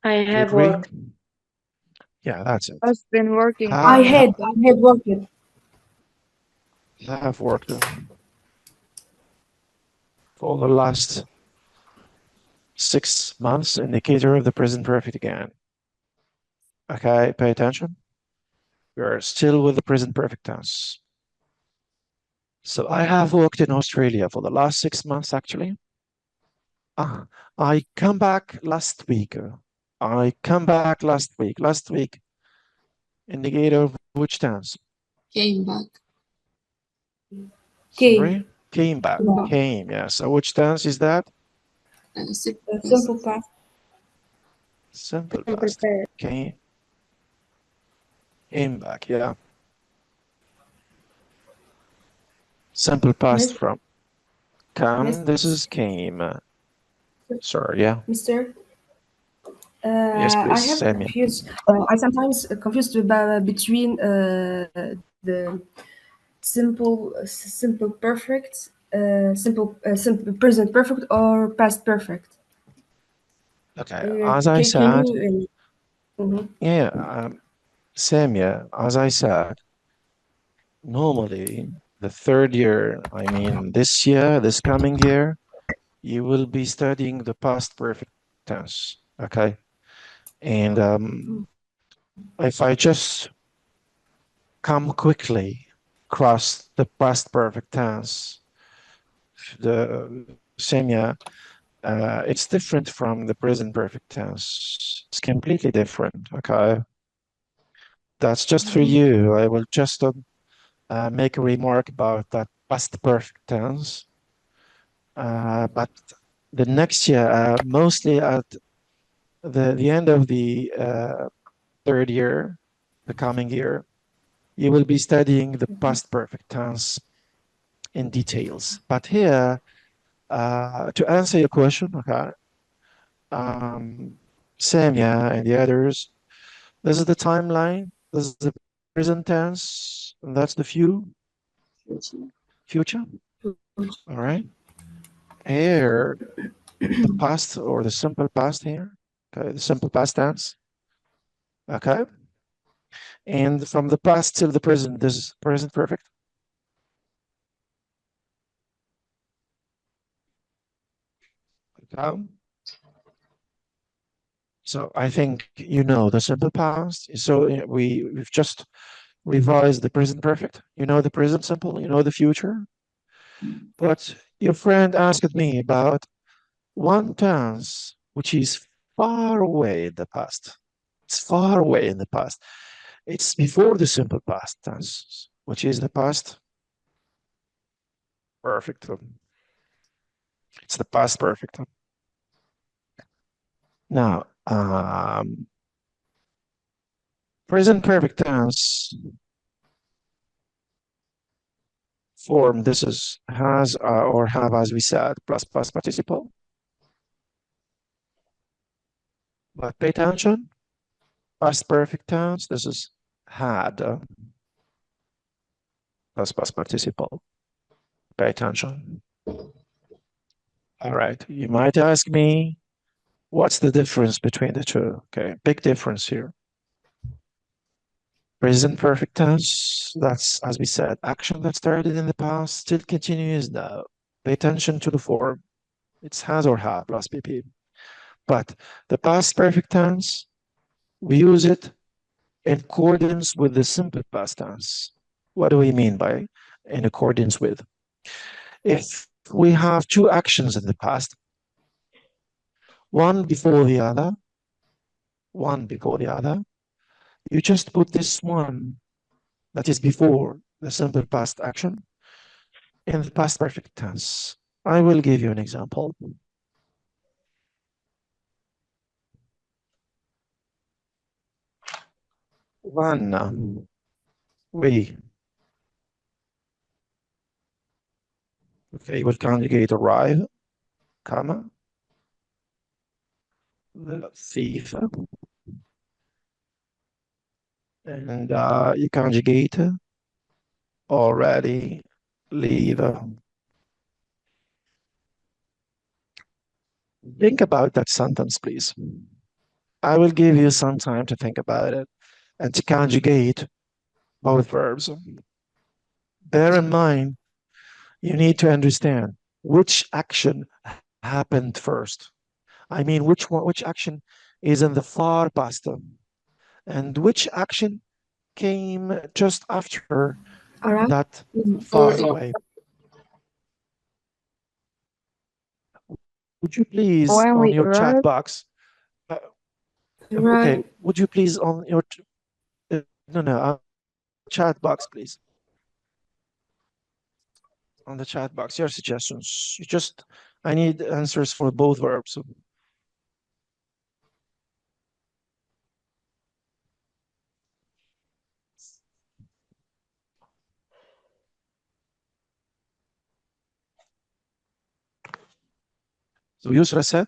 Speaker 4: I
Speaker 1: Do you
Speaker 4: have
Speaker 1: agree?
Speaker 4: worked.
Speaker 1: Yeah, that's it.
Speaker 2: I've been working.
Speaker 6: I had worked.
Speaker 1: Have worked for the last 6 months, indicator of the present perfect again. Okay, pay attention. We are still with the present perfect tense. So I have worked in Australia for the last 6 months, actually. I come back last week. Last week, indicator of which tense?
Speaker 7: Came back.
Speaker 1: Sorry? Came back.
Speaker 6: Yeah.
Speaker 1: Came, yeah. So which tense is that?
Speaker 6: Simple past.
Speaker 1: Simple
Speaker 4: Simple
Speaker 1: past.
Speaker 4: past.
Speaker 1: Came back, yeah. Simple past
Speaker 6: Miss-
Speaker 1: from come.
Speaker 6: Miss-
Speaker 1: This is came. Sorry, yeah.
Speaker 6: Mister,
Speaker 1: Yes,
Speaker 6: I
Speaker 1: please,
Speaker 6: have
Speaker 1: Samia.
Speaker 6: confused. I sometimes confused between the simple perfect, simple present perfect or past perfect.
Speaker 1: Okay, as I
Speaker 6: Can
Speaker 1: said,
Speaker 6: you? Mhm.
Speaker 1: yeah, Samia, as I said, normally the third year, I mean this year, this coming year, you will be studying the past perfect tense, okay? And if I just come quickly across the past perfect tense, the Samia, it's different from the present perfect tense. It's completely different, okay? That's just for you. I will just make a remark about that past perfect tense. But the next year, mostly at the end of the third year, the coming year, you will be studying the past perfect tense in details. But here, to answer your question, okay, Samia and the others, this is the timeline. This is the present tense, and that's the future. All right. Here, the past or the simple past here. Okay, the simple past tense. Okay. And from the past till the present, this is present perfect. Okay. So I think you know the simple past. So we've just revised the present perfect. You know the present simple, you know the future. But your friend asked me about one tense which is far away in the past. It's far away in the past. It's before the simple past tense, which is the past perfect. It's the past perfect. Now, present perfect tense form, this is has or have, as we said, plus past participle. But pay attention, past perfect tense, this is had plus past participle. Pay attention. All right, you might ask me, what's the difference between the two? Okay, big difference here. Present perfect tense, that's, as we said, action that started in the past still continues now. Pay attention to the form. It's has or have plus PP. But the past perfect tense, we use it in accordance with the simple past tense. What do we mean by in accordance with? If we have two actions in the past, one before the other, you just put this one that is before the simple past action in the past perfect tense. I will give you an example. One, we. Okay, we'll conjugate arrive, comma, the thief, and you conjugate already, leave. Think about that sentence, please. I will give you some time to think about it and to conjugate both verbs. Bear in mind, you need to understand which action happened first. I mean, which action is in the far past, and which action came just after
Speaker 6: All right.
Speaker 1: that
Speaker 7: Or
Speaker 1: far away. would you please
Speaker 2: When
Speaker 1: on
Speaker 2: we
Speaker 1: your chat
Speaker 2: arrive,
Speaker 1: box? Okay,
Speaker 6: Right.
Speaker 1: would you please on your no, chat box, please. On the chat box, your suggestions. I need answers for both verbs. So Yusra said,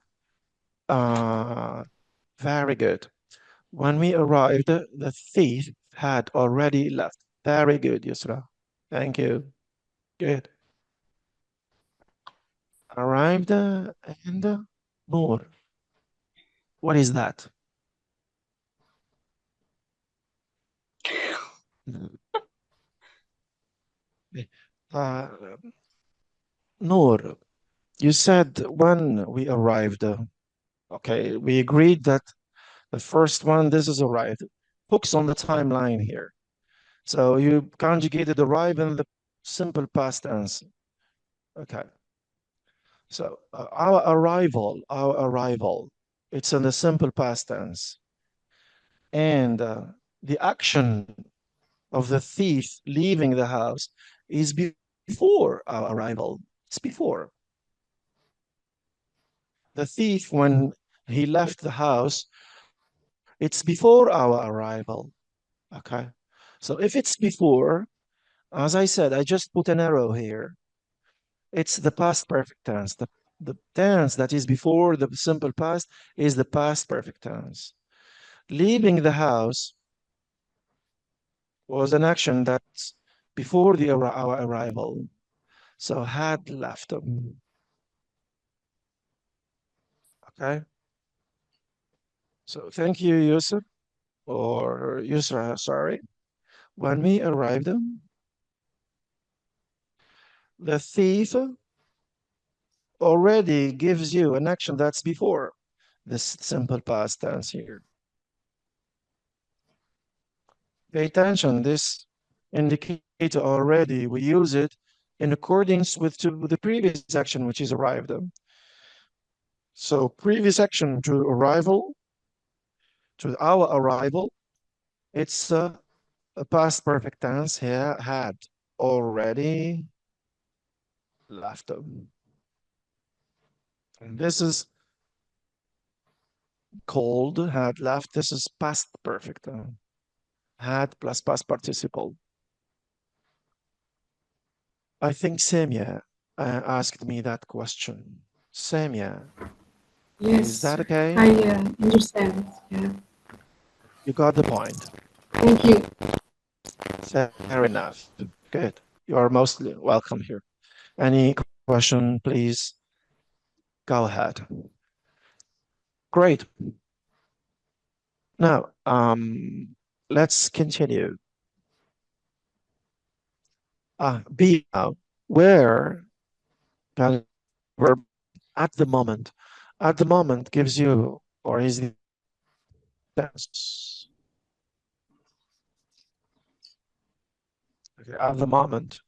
Speaker 1: very good. When we arrived, the thief had already left. Very good, Yusra. Thank you. Good. Arrived and more. What is that? Uh, Noor, you said when we arrived. Okay, we agreed that the first one, this is arrived. Focus on the timeline here. So you conjugated arrive in the simple past tense. Okay. So our arrival, it's in the simple past tense. And the action of the thief leaving the house is before our arrival. It's before. The thief, when he left the house, it's before our arrival. Okay. So if it's before, as I said, I just put an arrow here. It's the past perfect tense. The tense that is before the simple past is the past perfect tense. Leaving the house was an action that's before our arrival. So had left. Okay. So thank you, Yusuf, or Yusra, sorry. When we arrived, the thief already gives you an action that's before this simple past tense here. Pay attention, this indicator already, we use it in accordance with the previous action, which is arrived. So previous action to arrival, to our arrival, it's a past perfect tense here, had already left. And this is called had left. This is past perfect. Had plus past participle. I think Samia asked me that question. Samia,
Speaker 6: Yes.
Speaker 1: is that okay?
Speaker 6: I understand. Yeah.
Speaker 1: You got the point.
Speaker 6: Thank you.
Speaker 1: Fair enough. Good. You are mostly welcome here. Any question, please go ahead. Great. Now, let's continue. Be now. Where verb at the moment. At the moment gives you, or is the tense. Okay, at the moment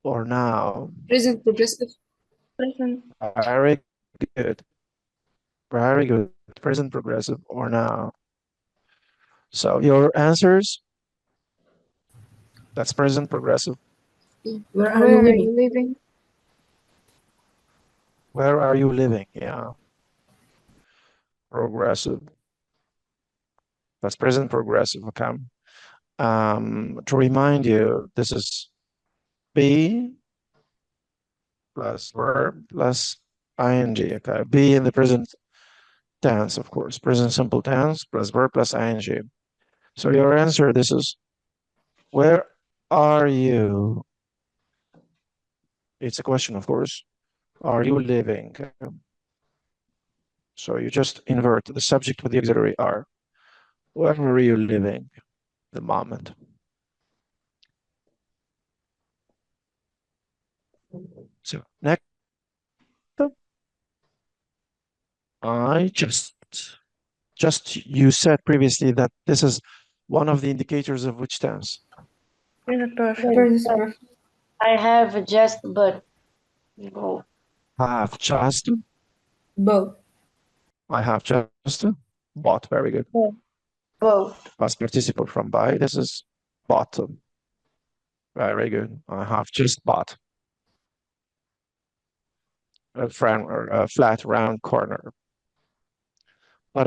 Speaker 1: or now.
Speaker 6: Present progressive.
Speaker 3: Present.
Speaker 1: Very good. Very good. Present progressive or now. So your answers, that's present progressive.
Speaker 6: Where are
Speaker 2: where
Speaker 6: you
Speaker 2: are
Speaker 6: living?
Speaker 2: you living?
Speaker 1: Where are you living? Yeah. Progressive. That's present progressive. Okay. To remind you, this is be plus verb plus ing. Okay. Be in the present tense, of course. Present simple tense plus verb plus ing. So your answer, this is where are you? It's a question, of course. Are you living? So you just invert the subject with the auxiliary are. Where are you living? The moment. So next, I just you said previously that this is one of the indicators of which tense.
Speaker 4: Present perfect.
Speaker 6: Present perfect.
Speaker 3: I have just but. Go.
Speaker 1: Have just.
Speaker 6: Both.
Speaker 1: I have just bought. Very good.
Speaker 3: Both.
Speaker 1: Past participle from buy. This is bought. Very good. I have just bought a flat round corner. But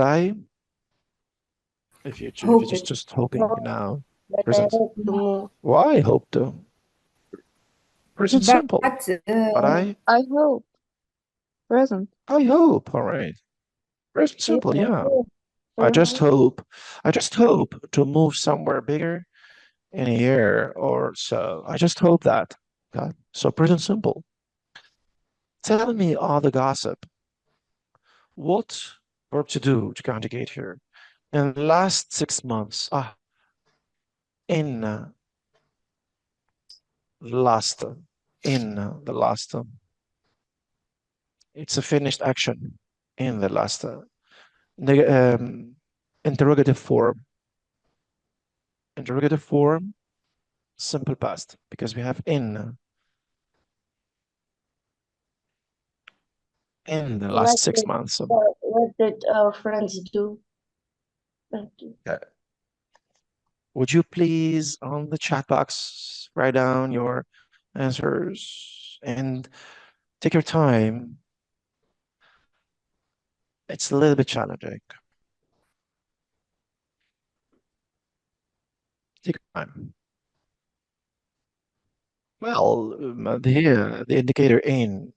Speaker 1: if you
Speaker 6: Hope
Speaker 1: just hoping now,
Speaker 3: But I
Speaker 1: present.
Speaker 3: hope to move.
Speaker 1: Why hope to? Present simple. But
Speaker 2: I hope. Present.
Speaker 1: I hope. All right. Present simple. Yeah. I just hope to move somewhere bigger in a year or so. I just hope that. Okay. So present simple. Tell me all the gossip. What verb to do to conjugate here? In the last 6 months, in last, in the last, it's a finished action in the last, interrogative form, simple past, because we have in the last 6 months.
Speaker 3: What did our friends do? Thank you.
Speaker 1: Would you please, on the chat box, write down your answers and take your time. It's a little bit challenging. Take your time. Well, the indicator in,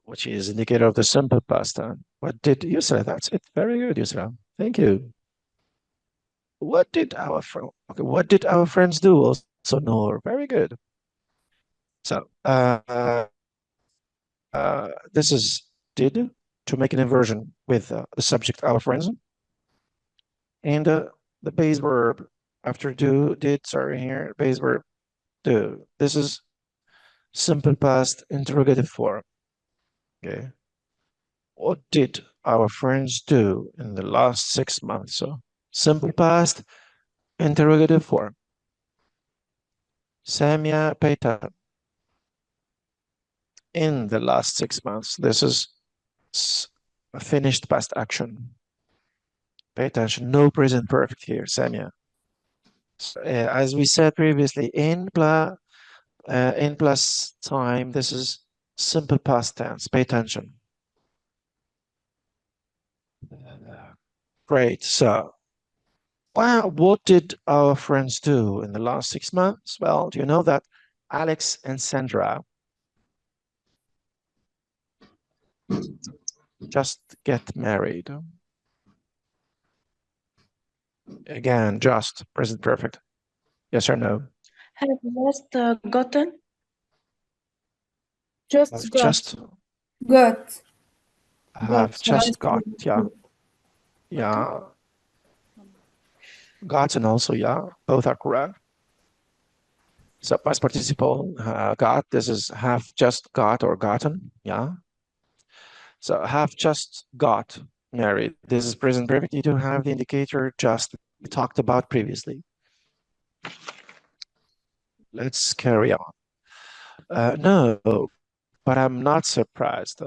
Speaker 1: which is indicator of the simple past. What did Yusra? That's it. Very good, Yusra. Thank you. What did our friends do? Also, Noor. Very good. So, this is did to make an inversion with the subject our friends, and the base verb after here base verb do. This is simple past interrogative form. Okay. What did our friends do in the last 6 months? So simple past interrogative form. Samia Payton. In the last 6 months. This is a finished past action. Pay attention. No present perfect here, Samia. So, as we said previously, in plus time, this is simple past tense. Pay attention. Great. So, well, what did our friends do in the last 6 months? Well, do you know that Alex and Sandra just get married? Again, just present perfect. Yes or no?
Speaker 3: Have just gotten?
Speaker 6: just got.
Speaker 1: Just
Speaker 6: Got.
Speaker 1: have just got. Yeah. Yeah. Gotten also, yeah. Both are correct. So past participle, got. This is have just got or gotten. Yeah. So have just got married. This is present perfect. You do have the indicator just we talked about previously. Let's carry on. No, but I'm not surprised.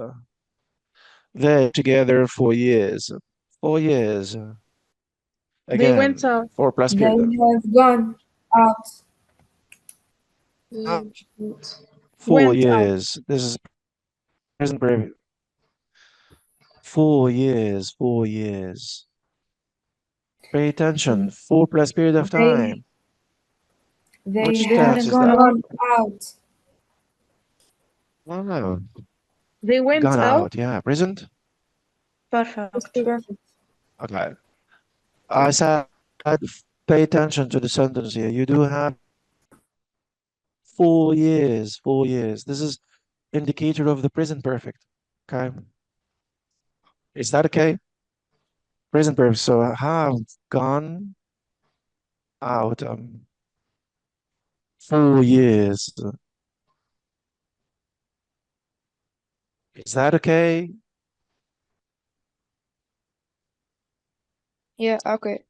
Speaker 1: They're together for years. 4 years. Again,
Speaker 2: went out.
Speaker 1: 4 plus
Speaker 6: They
Speaker 1: period.
Speaker 6: have gone out.
Speaker 1: Ah. 4
Speaker 2: Went out.
Speaker 1: years. This is present perfect. 4 years. 4 years. Pay attention. 4 plus period of time.
Speaker 6: They
Speaker 1: Which
Speaker 6: have
Speaker 1: tense is
Speaker 6: gone
Speaker 1: that?
Speaker 6: out.
Speaker 1: Oh,
Speaker 2: They went
Speaker 1: gone
Speaker 2: out.
Speaker 1: out. Yeah, present.
Speaker 3: Perfect.
Speaker 6: Perfect.
Speaker 1: Okay. I said pay attention to the sentence here. You do have 4 years. 4 years. This is indicator of the present perfect. Okay. Is that okay? Present perfect. So have gone out 4 years. Is that okay?
Speaker 2: Yeah, okay.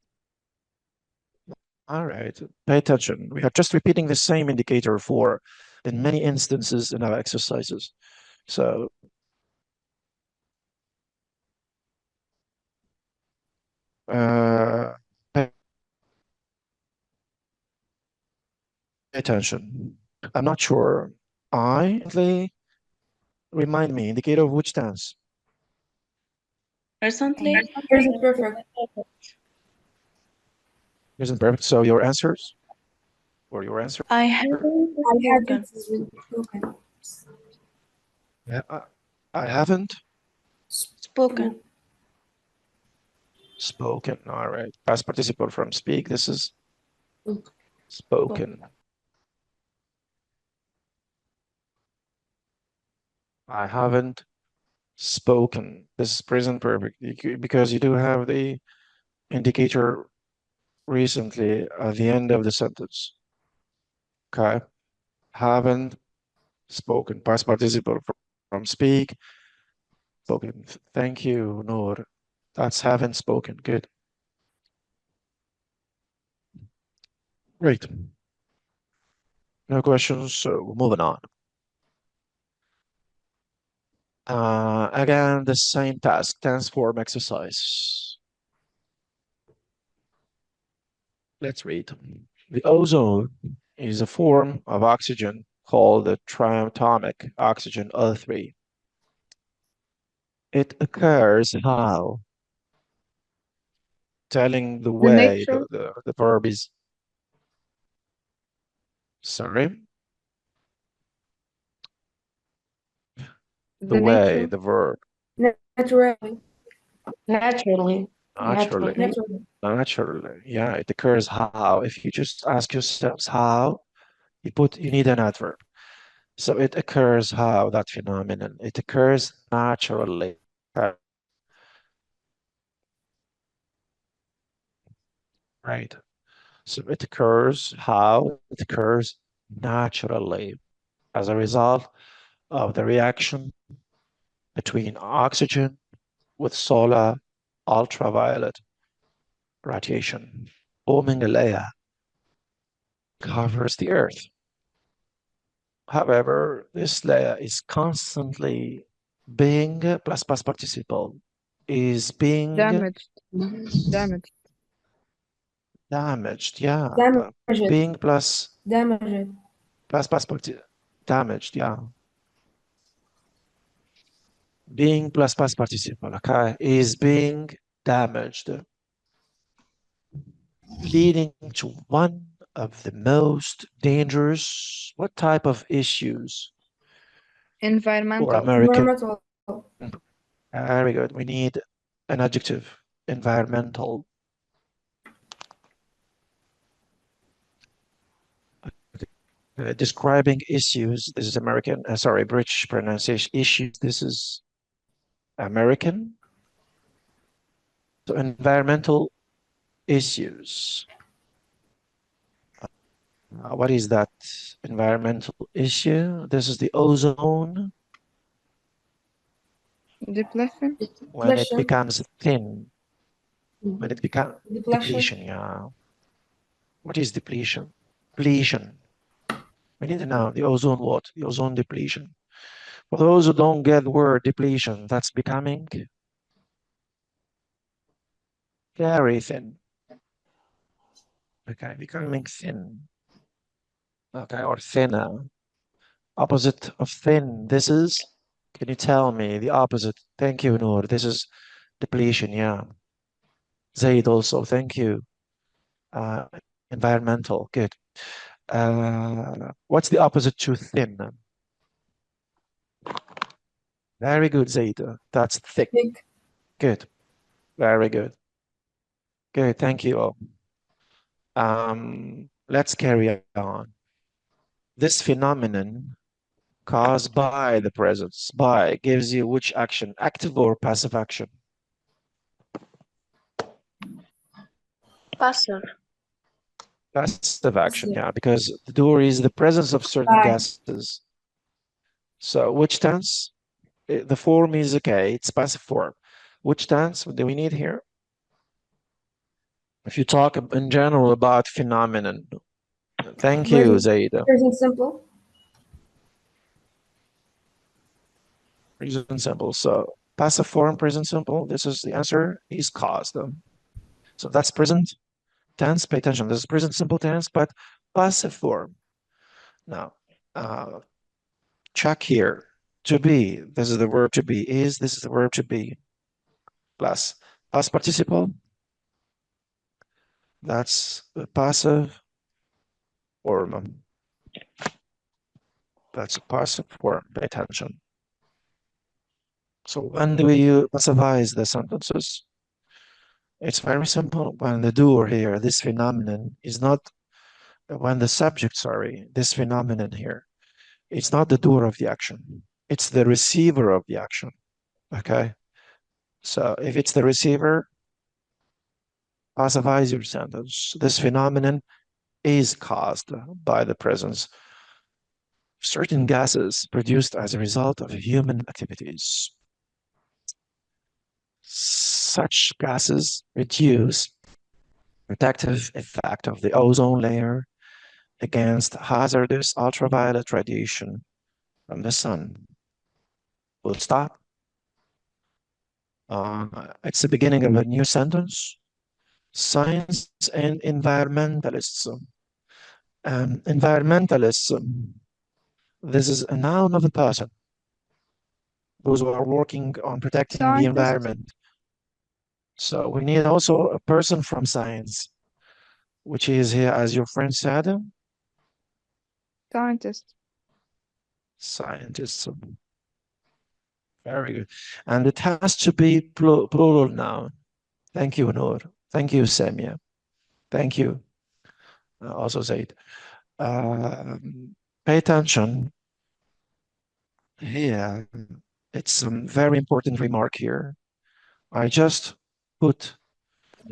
Speaker 1: All right. Pay attention. We are just repeating the same indicator for in many instances in our exercises. So Pay attention. I'm not sure. Remind me, indicator of which tense?
Speaker 3: Recently,
Speaker 6: Present perfect.
Speaker 1: Isn't perfect. So your answers? Or your answer?
Speaker 3: I haven't
Speaker 6: I
Speaker 3: spoken.
Speaker 6: haven't spoken.
Speaker 1: Yeah, I haven't
Speaker 3: Spoken.
Speaker 1: spoken. All right. Past participle from speak. This is spoken. I haven't spoken. This is present perfect because you do have the indicator recently at the end of the sentence. Okay. Haven't spoken. Past participle from speak. Spoken. Thank you, Noor. That's haven't spoken. Good. Great. No questions, so moving on. Again, the same task, tense form exercise. Let's read. The ozone is a form of oxygen called the triatomic oxygen O3. It occurs how? Telling the way,
Speaker 2: nature,
Speaker 1: the verb is, sorry,
Speaker 2: the
Speaker 1: way,
Speaker 2: nature,
Speaker 1: the verb,
Speaker 6: Naturally.
Speaker 4: Naturally.
Speaker 1: naturally, naturally. Yeah, it occurs how. If you just ask yourselves how, you need an adverb. So it occurs how, that phenomenon. It occurs naturally. Right. So it occurs how? It occurs naturally as a result of the reaction between oxygen with solar ultraviolet radiation. Forming a layer covers the Earth. However, this layer is constantly being plus participle is being
Speaker 2: damaged, damaged.
Speaker 1: damaged. Yeah,
Speaker 6: Damaged.
Speaker 1: being plus
Speaker 6: Damaged.
Speaker 1: damaged. Yeah, being plus past participle. Okay, is being damaged, leading to one of the most dangerous. What type of issues for
Speaker 2: Environmental,
Speaker 1: American?
Speaker 6: Environmental.
Speaker 1: Very good. We need an adjective. Environmental. Describing issues. This is American. Sorry, British pronunciation. Issues. This is American. So environmental issues. What is that environmental issue? This is the ozone
Speaker 2: depletion,
Speaker 1: when it
Speaker 6: Depletion.
Speaker 1: becomes thin. When it becomes
Speaker 6: Depletion.
Speaker 1: depletion, yeah. What is depletion? Depletion. We need to know the ozone what? The ozone depletion. For those who don't get the word depletion, that's becoming very thin. Okay, becoming thin. Okay, or thinner. Opposite of thin. This is, can you tell me the opposite? Thank you, Noor. This is depletion, yeah. Zaid also, thank you. Uh, environmental, good. What's the opposite to thin? Very good, Zaid. That's thick.
Speaker 6: Thick.
Speaker 1: Good. Very good. Good, thank you all. Let's carry on. This phenomenon caused by the presence, by, gives you which action, active or passive action?
Speaker 3: Passive.
Speaker 1: Passive action,
Speaker 6: Passive.
Speaker 1: yeah, because the door is the presence of certain
Speaker 6: By.
Speaker 1: gases. So which tense? The form is okay, it's passive form. Which tense do we need here? If you talk in general about phenomenon. Thank you, Zaida.
Speaker 6: Present simple.
Speaker 1: Present simple. So passive form, present simple. This is the answer. Is caused. So that's present tense. Pay attention. This is present simple tense, but passive form. Now, check here. To be, this is the verb to be. Is, this is the verb to be. Plus past participle. That's the passive form. That's a passive form. Pay attention. So when do we passivize the sentences? It's very simple. When the doer here, this phenomenon is not, when the subject, sorry, this phenomenon here, it's not the doer of the action. It's the receiver of the action. Okay. So if it's the receiver, passivize your sentence. This phenomenon is caused by the presence of certain gases produced as a result of human activities. Such gases reduce protective effect of the ozone layer against hazardous ultraviolet radiation from the sun. Full stop. It's the beginning of a new sentence. Science and environmentalists. Environmentalists. This is a noun of a person. Those who are working on protecting the
Speaker 2: Scientist.
Speaker 1: environment. So we need also a person from science, which is here, as your friend said,
Speaker 2: Scientist.
Speaker 1: scientists. Very good. And it has to be plural noun. Thank you, Noor. Thank you, Samia. Thank you. Also Zaid. Pay attention. Here, it's a very important remark here. I just put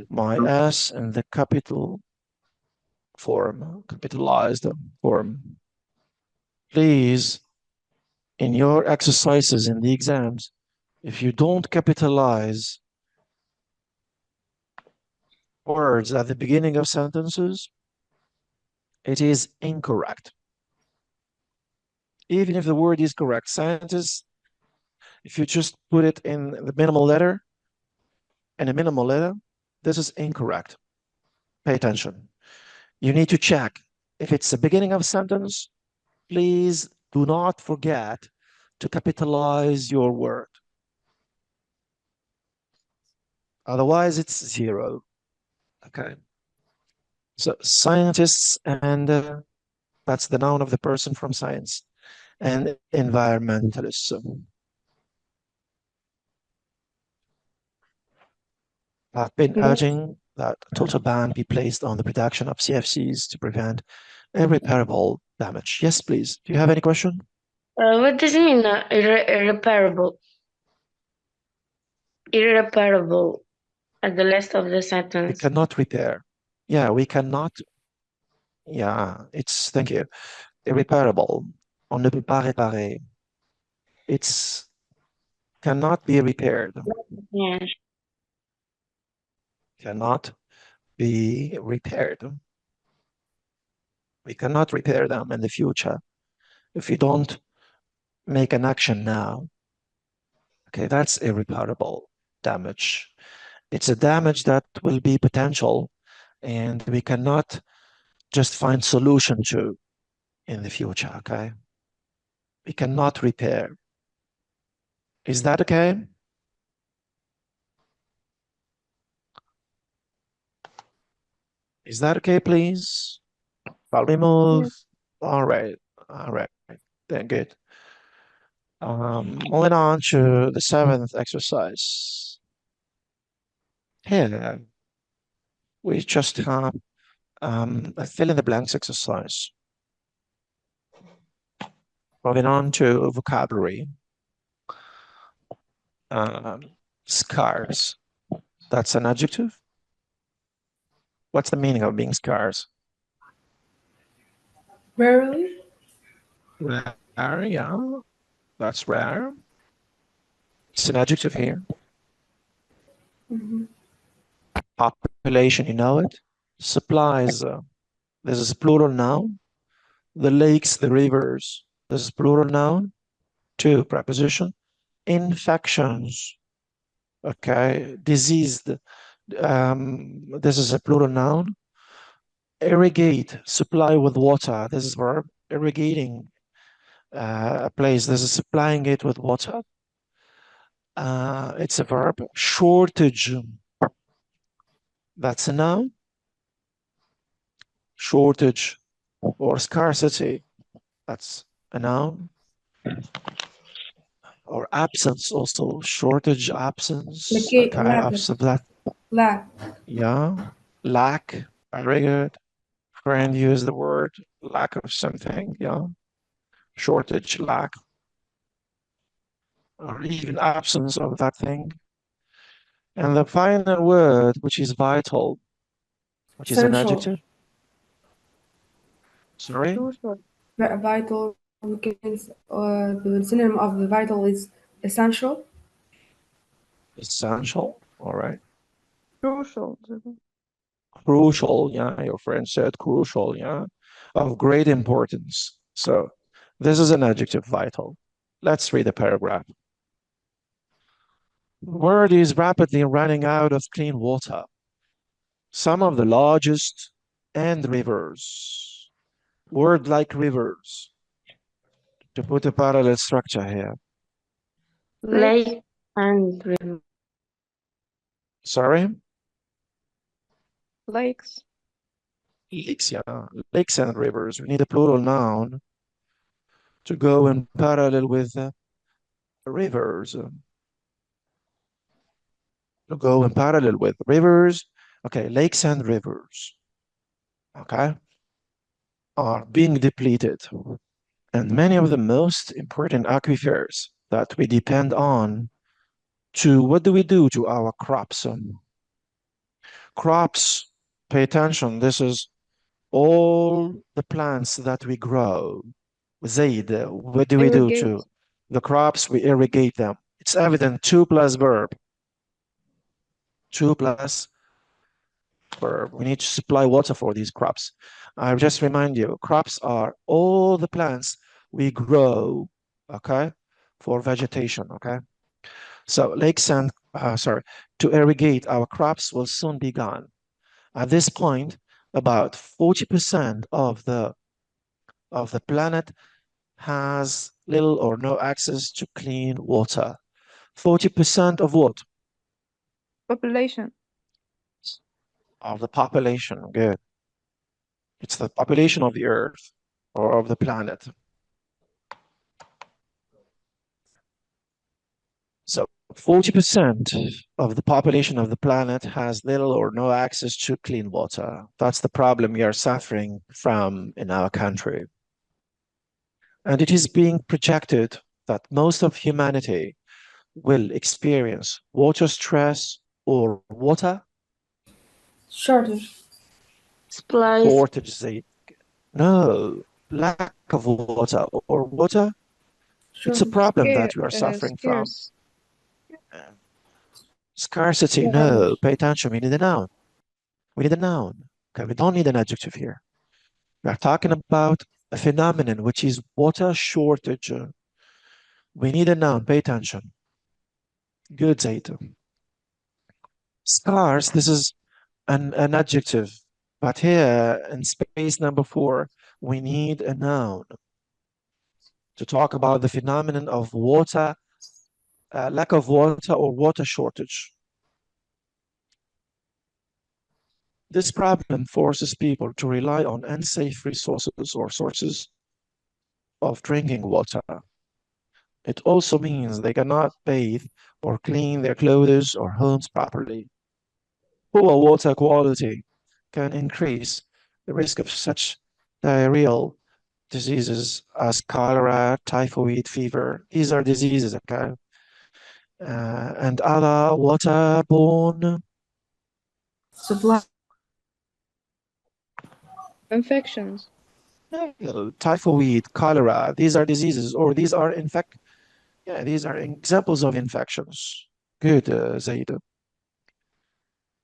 Speaker 1: my S in the capital form, capitalized form. Please, in your exercises in the exams, if you don't capitalize words at the beginning of sentences, it is incorrect. Even if the word is correct, scientists, if you just put it in the minimal letter, this is incorrect. Pay attention. You need to check. If it's the beginning of a sentence, please do not forget to capitalize your word. Otherwise, it's 0. Okay. So scientists, and that's the noun of the person from science, and environmentalists. I've been urging that a total ban be placed on the production of CFCs to prevent irreparable damage. Yes, please. Do you have any question?
Speaker 4: What does it mean, irreparable? Irreparable at the last of the
Speaker 1: We
Speaker 4: sentence.
Speaker 1: cannot repair. Yeah, we cannot. Yeah, it's, thank you. Irreparable. On ne peut pas réparer. It's cannot be repaired.
Speaker 4: Yeah.
Speaker 1: Cannot be repaired. We cannot repair them in the future if you don't make an action now. Okay, that's irreparable damage. It's a damage that will be potential, and we cannot just find solution to in the future, okay? We cannot repair. Is that okay? Is that okay, please? Shall we move?
Speaker 2: Yes.
Speaker 1: All right, then good. Moving on to the 7th exercise. Here, we just have a fill in the blanks exercise. Moving on to vocabulary. Scarce. That's an adjective. What's the meaning of being scarce?
Speaker 6: Rarely.
Speaker 1: Rare, yeah. That's rare. It's an adjective here. Population, you know it. Supplies. This is plural noun. The lakes, the rivers. This is plural noun. 2, preposition. Infections. Okay. Diseased. This is a plural noun. Irrigate, supply with water. This is verb. Irrigating a place. This is supplying it with water. It's a verb. Shortage. That's a noun. Shortage or scarcity. That's a noun. Or absence also. Shortage, absence.
Speaker 6: Okay,
Speaker 1: Okay, absence of that.
Speaker 6: lack.
Speaker 1: Yeah. Lack. Very good. Friend use the word lack of something. Yeah. Shortage, lack, or even absence of that thing. And the final word, which is vital, which is an
Speaker 6: Essential.
Speaker 1: adjective. Sorry?
Speaker 2: Crucial.
Speaker 6: Vital. We can, the synonym of the vital is essential.
Speaker 1: Essential. All right.
Speaker 2: Crucial.
Speaker 1: Crucial. Yeah. Your friend said crucial. Yeah. Of great importance. So this is an adjective, vital. Let's read the paragraph. The world is rapidly running out of clean water. Some of the largest and rivers. Word like rivers. To put a parallel structure here.
Speaker 4: lake and river.
Speaker 1: Sorry?
Speaker 2: Lakes.
Speaker 1: Lakes, yeah. Lakes and rivers. We need a plural noun to go in parallel with rivers. To go in parallel with rivers. Okay, lakes and rivers. Okay. Are being depleted. And many of the most important aquifers that we depend on to what do we do to our crops? Crops, pay attention, this is all the plants that we grow. Zaid, what do we do
Speaker 2: Irrigate.
Speaker 1: to the crops? We irrigate them. It's evident, 2 plus verb. 2 plus verb. We need to supply water for these crops. I just remind you, crops are all the plants we grow, okay, for vegetation, okay? So lakes and, to irrigate our crops will soon be gone. At this point, about 40% of the planet has little or no access to clean water. 40% of what?
Speaker 2: Population.
Speaker 1: Of the population. Good. It's the population of the earth or of the planet. So 40% of the population of the planet has little or no access to clean water. That's the problem we are suffering from in our country. And it is being projected that most of humanity will experience water stress or water
Speaker 6: Shortage.
Speaker 4: Supplies.
Speaker 1: shortage. No, lack of water or water. It's a
Speaker 6: Shortage.
Speaker 1: problem that we are suffering from.
Speaker 2: Scarce.
Speaker 1: Scarcity,
Speaker 6: Yeah.
Speaker 1: no. Pay attention. We need a noun. We need a noun. Okay, we don't need an adjective here. We are talking about a phenomenon which is water shortage. We need a noun. Pay attention. Good, Zaid. Scarce, this is an adjective. But here in space number 4, we need a noun to talk about the phenomenon of water, lack of water or water shortage. This problem forces people to rely on unsafe resources or sources of drinking water. It also means they cannot bathe or clean their clothes or homes properly. Poor water quality can increase the risk of such diarrheal diseases as cholera, typhoid fever. These are diseases, okay? And other waterborne
Speaker 6: Supply.
Speaker 2: Infections.
Speaker 1: typhoid, cholera. These are diseases, or these are these are examples of infections. Good, Zaid.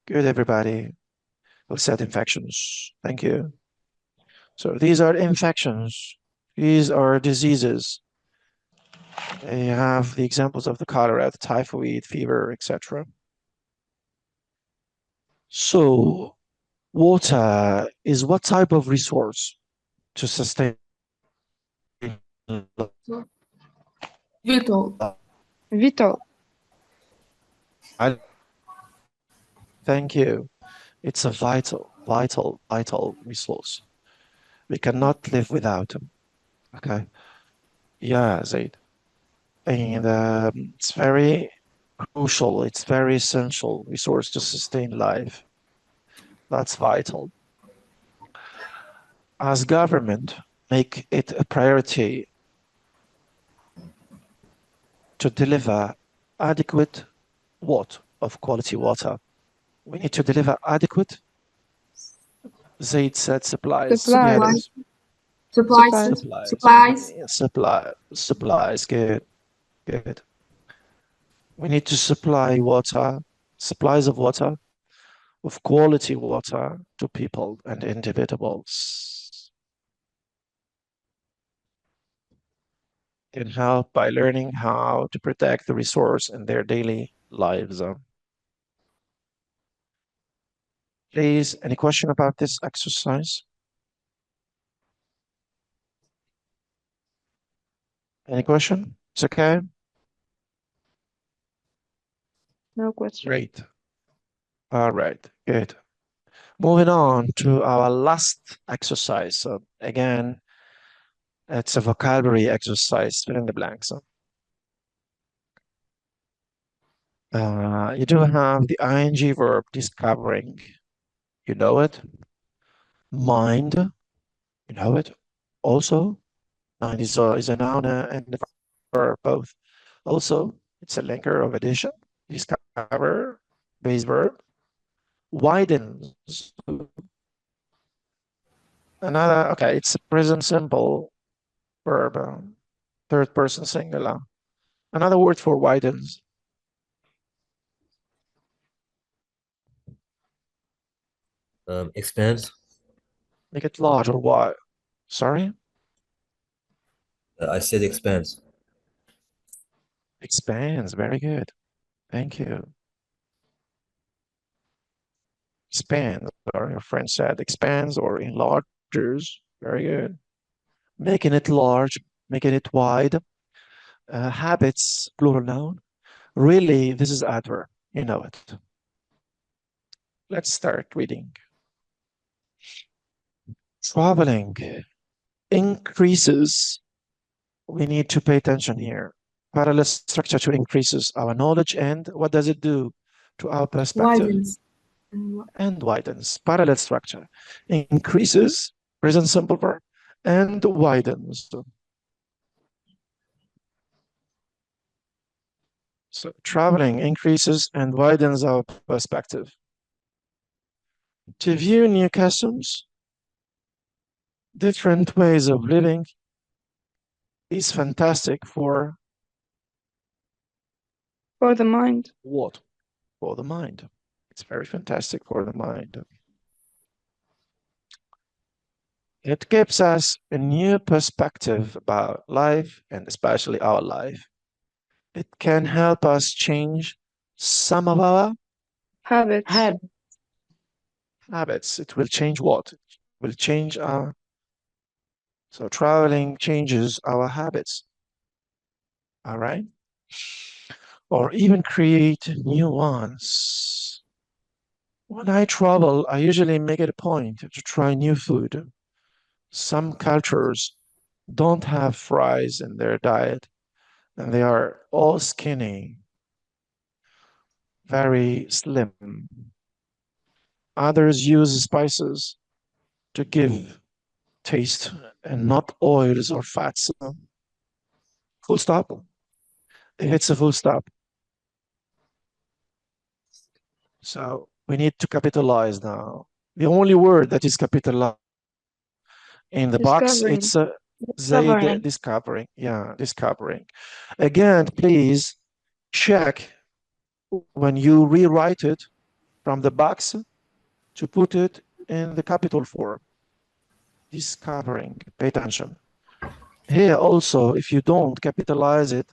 Speaker 1: Good, everybody who said infections. Thank you. So these are infections. These are diseases. You have the examples of the cholera, the typhoid fever, etc. So water is what type of resource to sustain
Speaker 6: Vital.
Speaker 2: Vital.
Speaker 1: Thank you. It's a vital resource. We cannot live without them. Okay. Yeah, Zaid. And it's very crucial. It's very essential resource to sustain life. That's vital. As government, make it a priority to deliver adequate what of quality water. We need to deliver adequate. Zaid said supplies.
Speaker 2: Supplies.
Speaker 6: Supplies.
Speaker 1: Supplies. Good. We need to supply water, supplies of water, of quality water to people and individuals. Can help by learning how to protect the resource in their daily lives. Please, any question about this exercise? Any question? It's okay?
Speaker 2: No question.
Speaker 1: Great. All right, good. Moving on to our last exercise. So again, it's a vocabulary exercise, fill in the blanks. You do have the ing verb discovering. You know it. Mind. You know it. Also, mind is a noun and a verb both. Also, it's a linker of addition. Discover, base verb. Widens. Another, okay, it's a present simple verb, third person singular. Another word for widens.
Speaker 7: Expands.
Speaker 1: Make it large or wide. Sorry?
Speaker 7: I said expands.
Speaker 1: Expands. Very good. Thank you. Expands, or your friend said expands or enlarges. Very good. Making it large, making it wide. Habits, plural noun. Really, this is adverb. You know it. Let's start reading. Traveling increases. We need to pay attention here. Parallel structure to increases our knowledge, and what does it do to our perspective?
Speaker 6: Widens.
Speaker 1: And widens. Parallel structure increases, present simple verb, and widens. So traveling increases and widens our perspective. To view new customs, different ways of living is fantastic for
Speaker 2: the mind.
Speaker 1: what? For the mind. It's very fantastic for the mind. It gives us a new perspective about life and especially our life. It can help us change some of our
Speaker 2: Habits.
Speaker 1: habits. It will change what? It will change our. So traveling changes our habits. All right. Or even create new ones. When I travel, I usually make it a point to try new food. Some cultures don't have fries in their diet, and they are all skinny, very slim. Others use spices to give taste and not oils or fats. Full stop. If it's a full stop. So we need to capitalize now. The only word that is capitalized in the box,
Speaker 2: Discovering.
Speaker 1: it's Zaid discovering. Yeah, discovering. Again, please check when you rewrite it from the box to put it in the capital form. Discovering. Pay attention. Here also, if you don't capitalize it,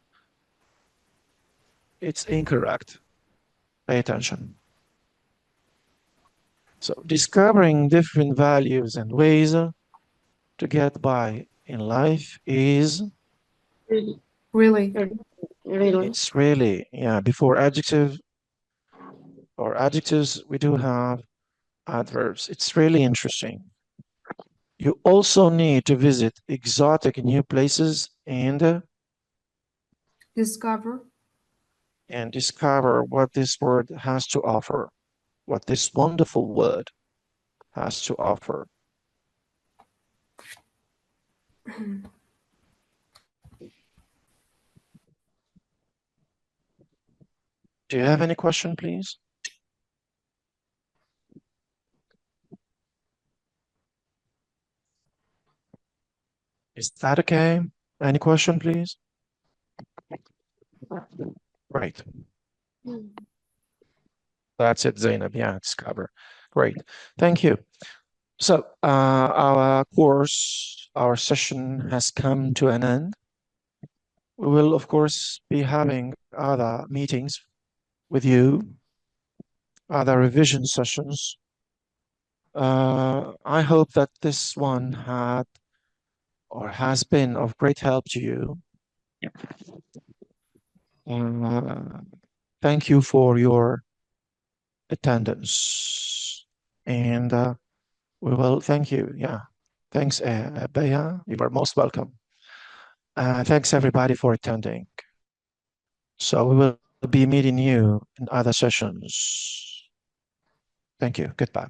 Speaker 1: it's incorrect. Pay attention. So discovering different values and ways to get by in life is,
Speaker 4: Really,
Speaker 6: Really.
Speaker 4: really.
Speaker 1: it's really, yeah, before adjective or adjectives, we do have adverbs. It's really interesting. You also need to visit exotic new places
Speaker 6: Discover.
Speaker 1: discover what this word has to offer, what this wonderful word has to offer. Do you have any question, please? Is that okay? Any question, please? Right. That's it, Zainab. Yeah, discover. Great. Thank you. So our course, our session has come to an end. We will, of course, be having other meetings with you, other revision sessions. I hope that this one had or has been of great help to you. Thank you for your attendance. And we will thank you. Yeah. Thanks, Baya. You are most welcome. Thanks, everybody, for attending. So we will be meeting you in other sessions. Thank you. Goodbye.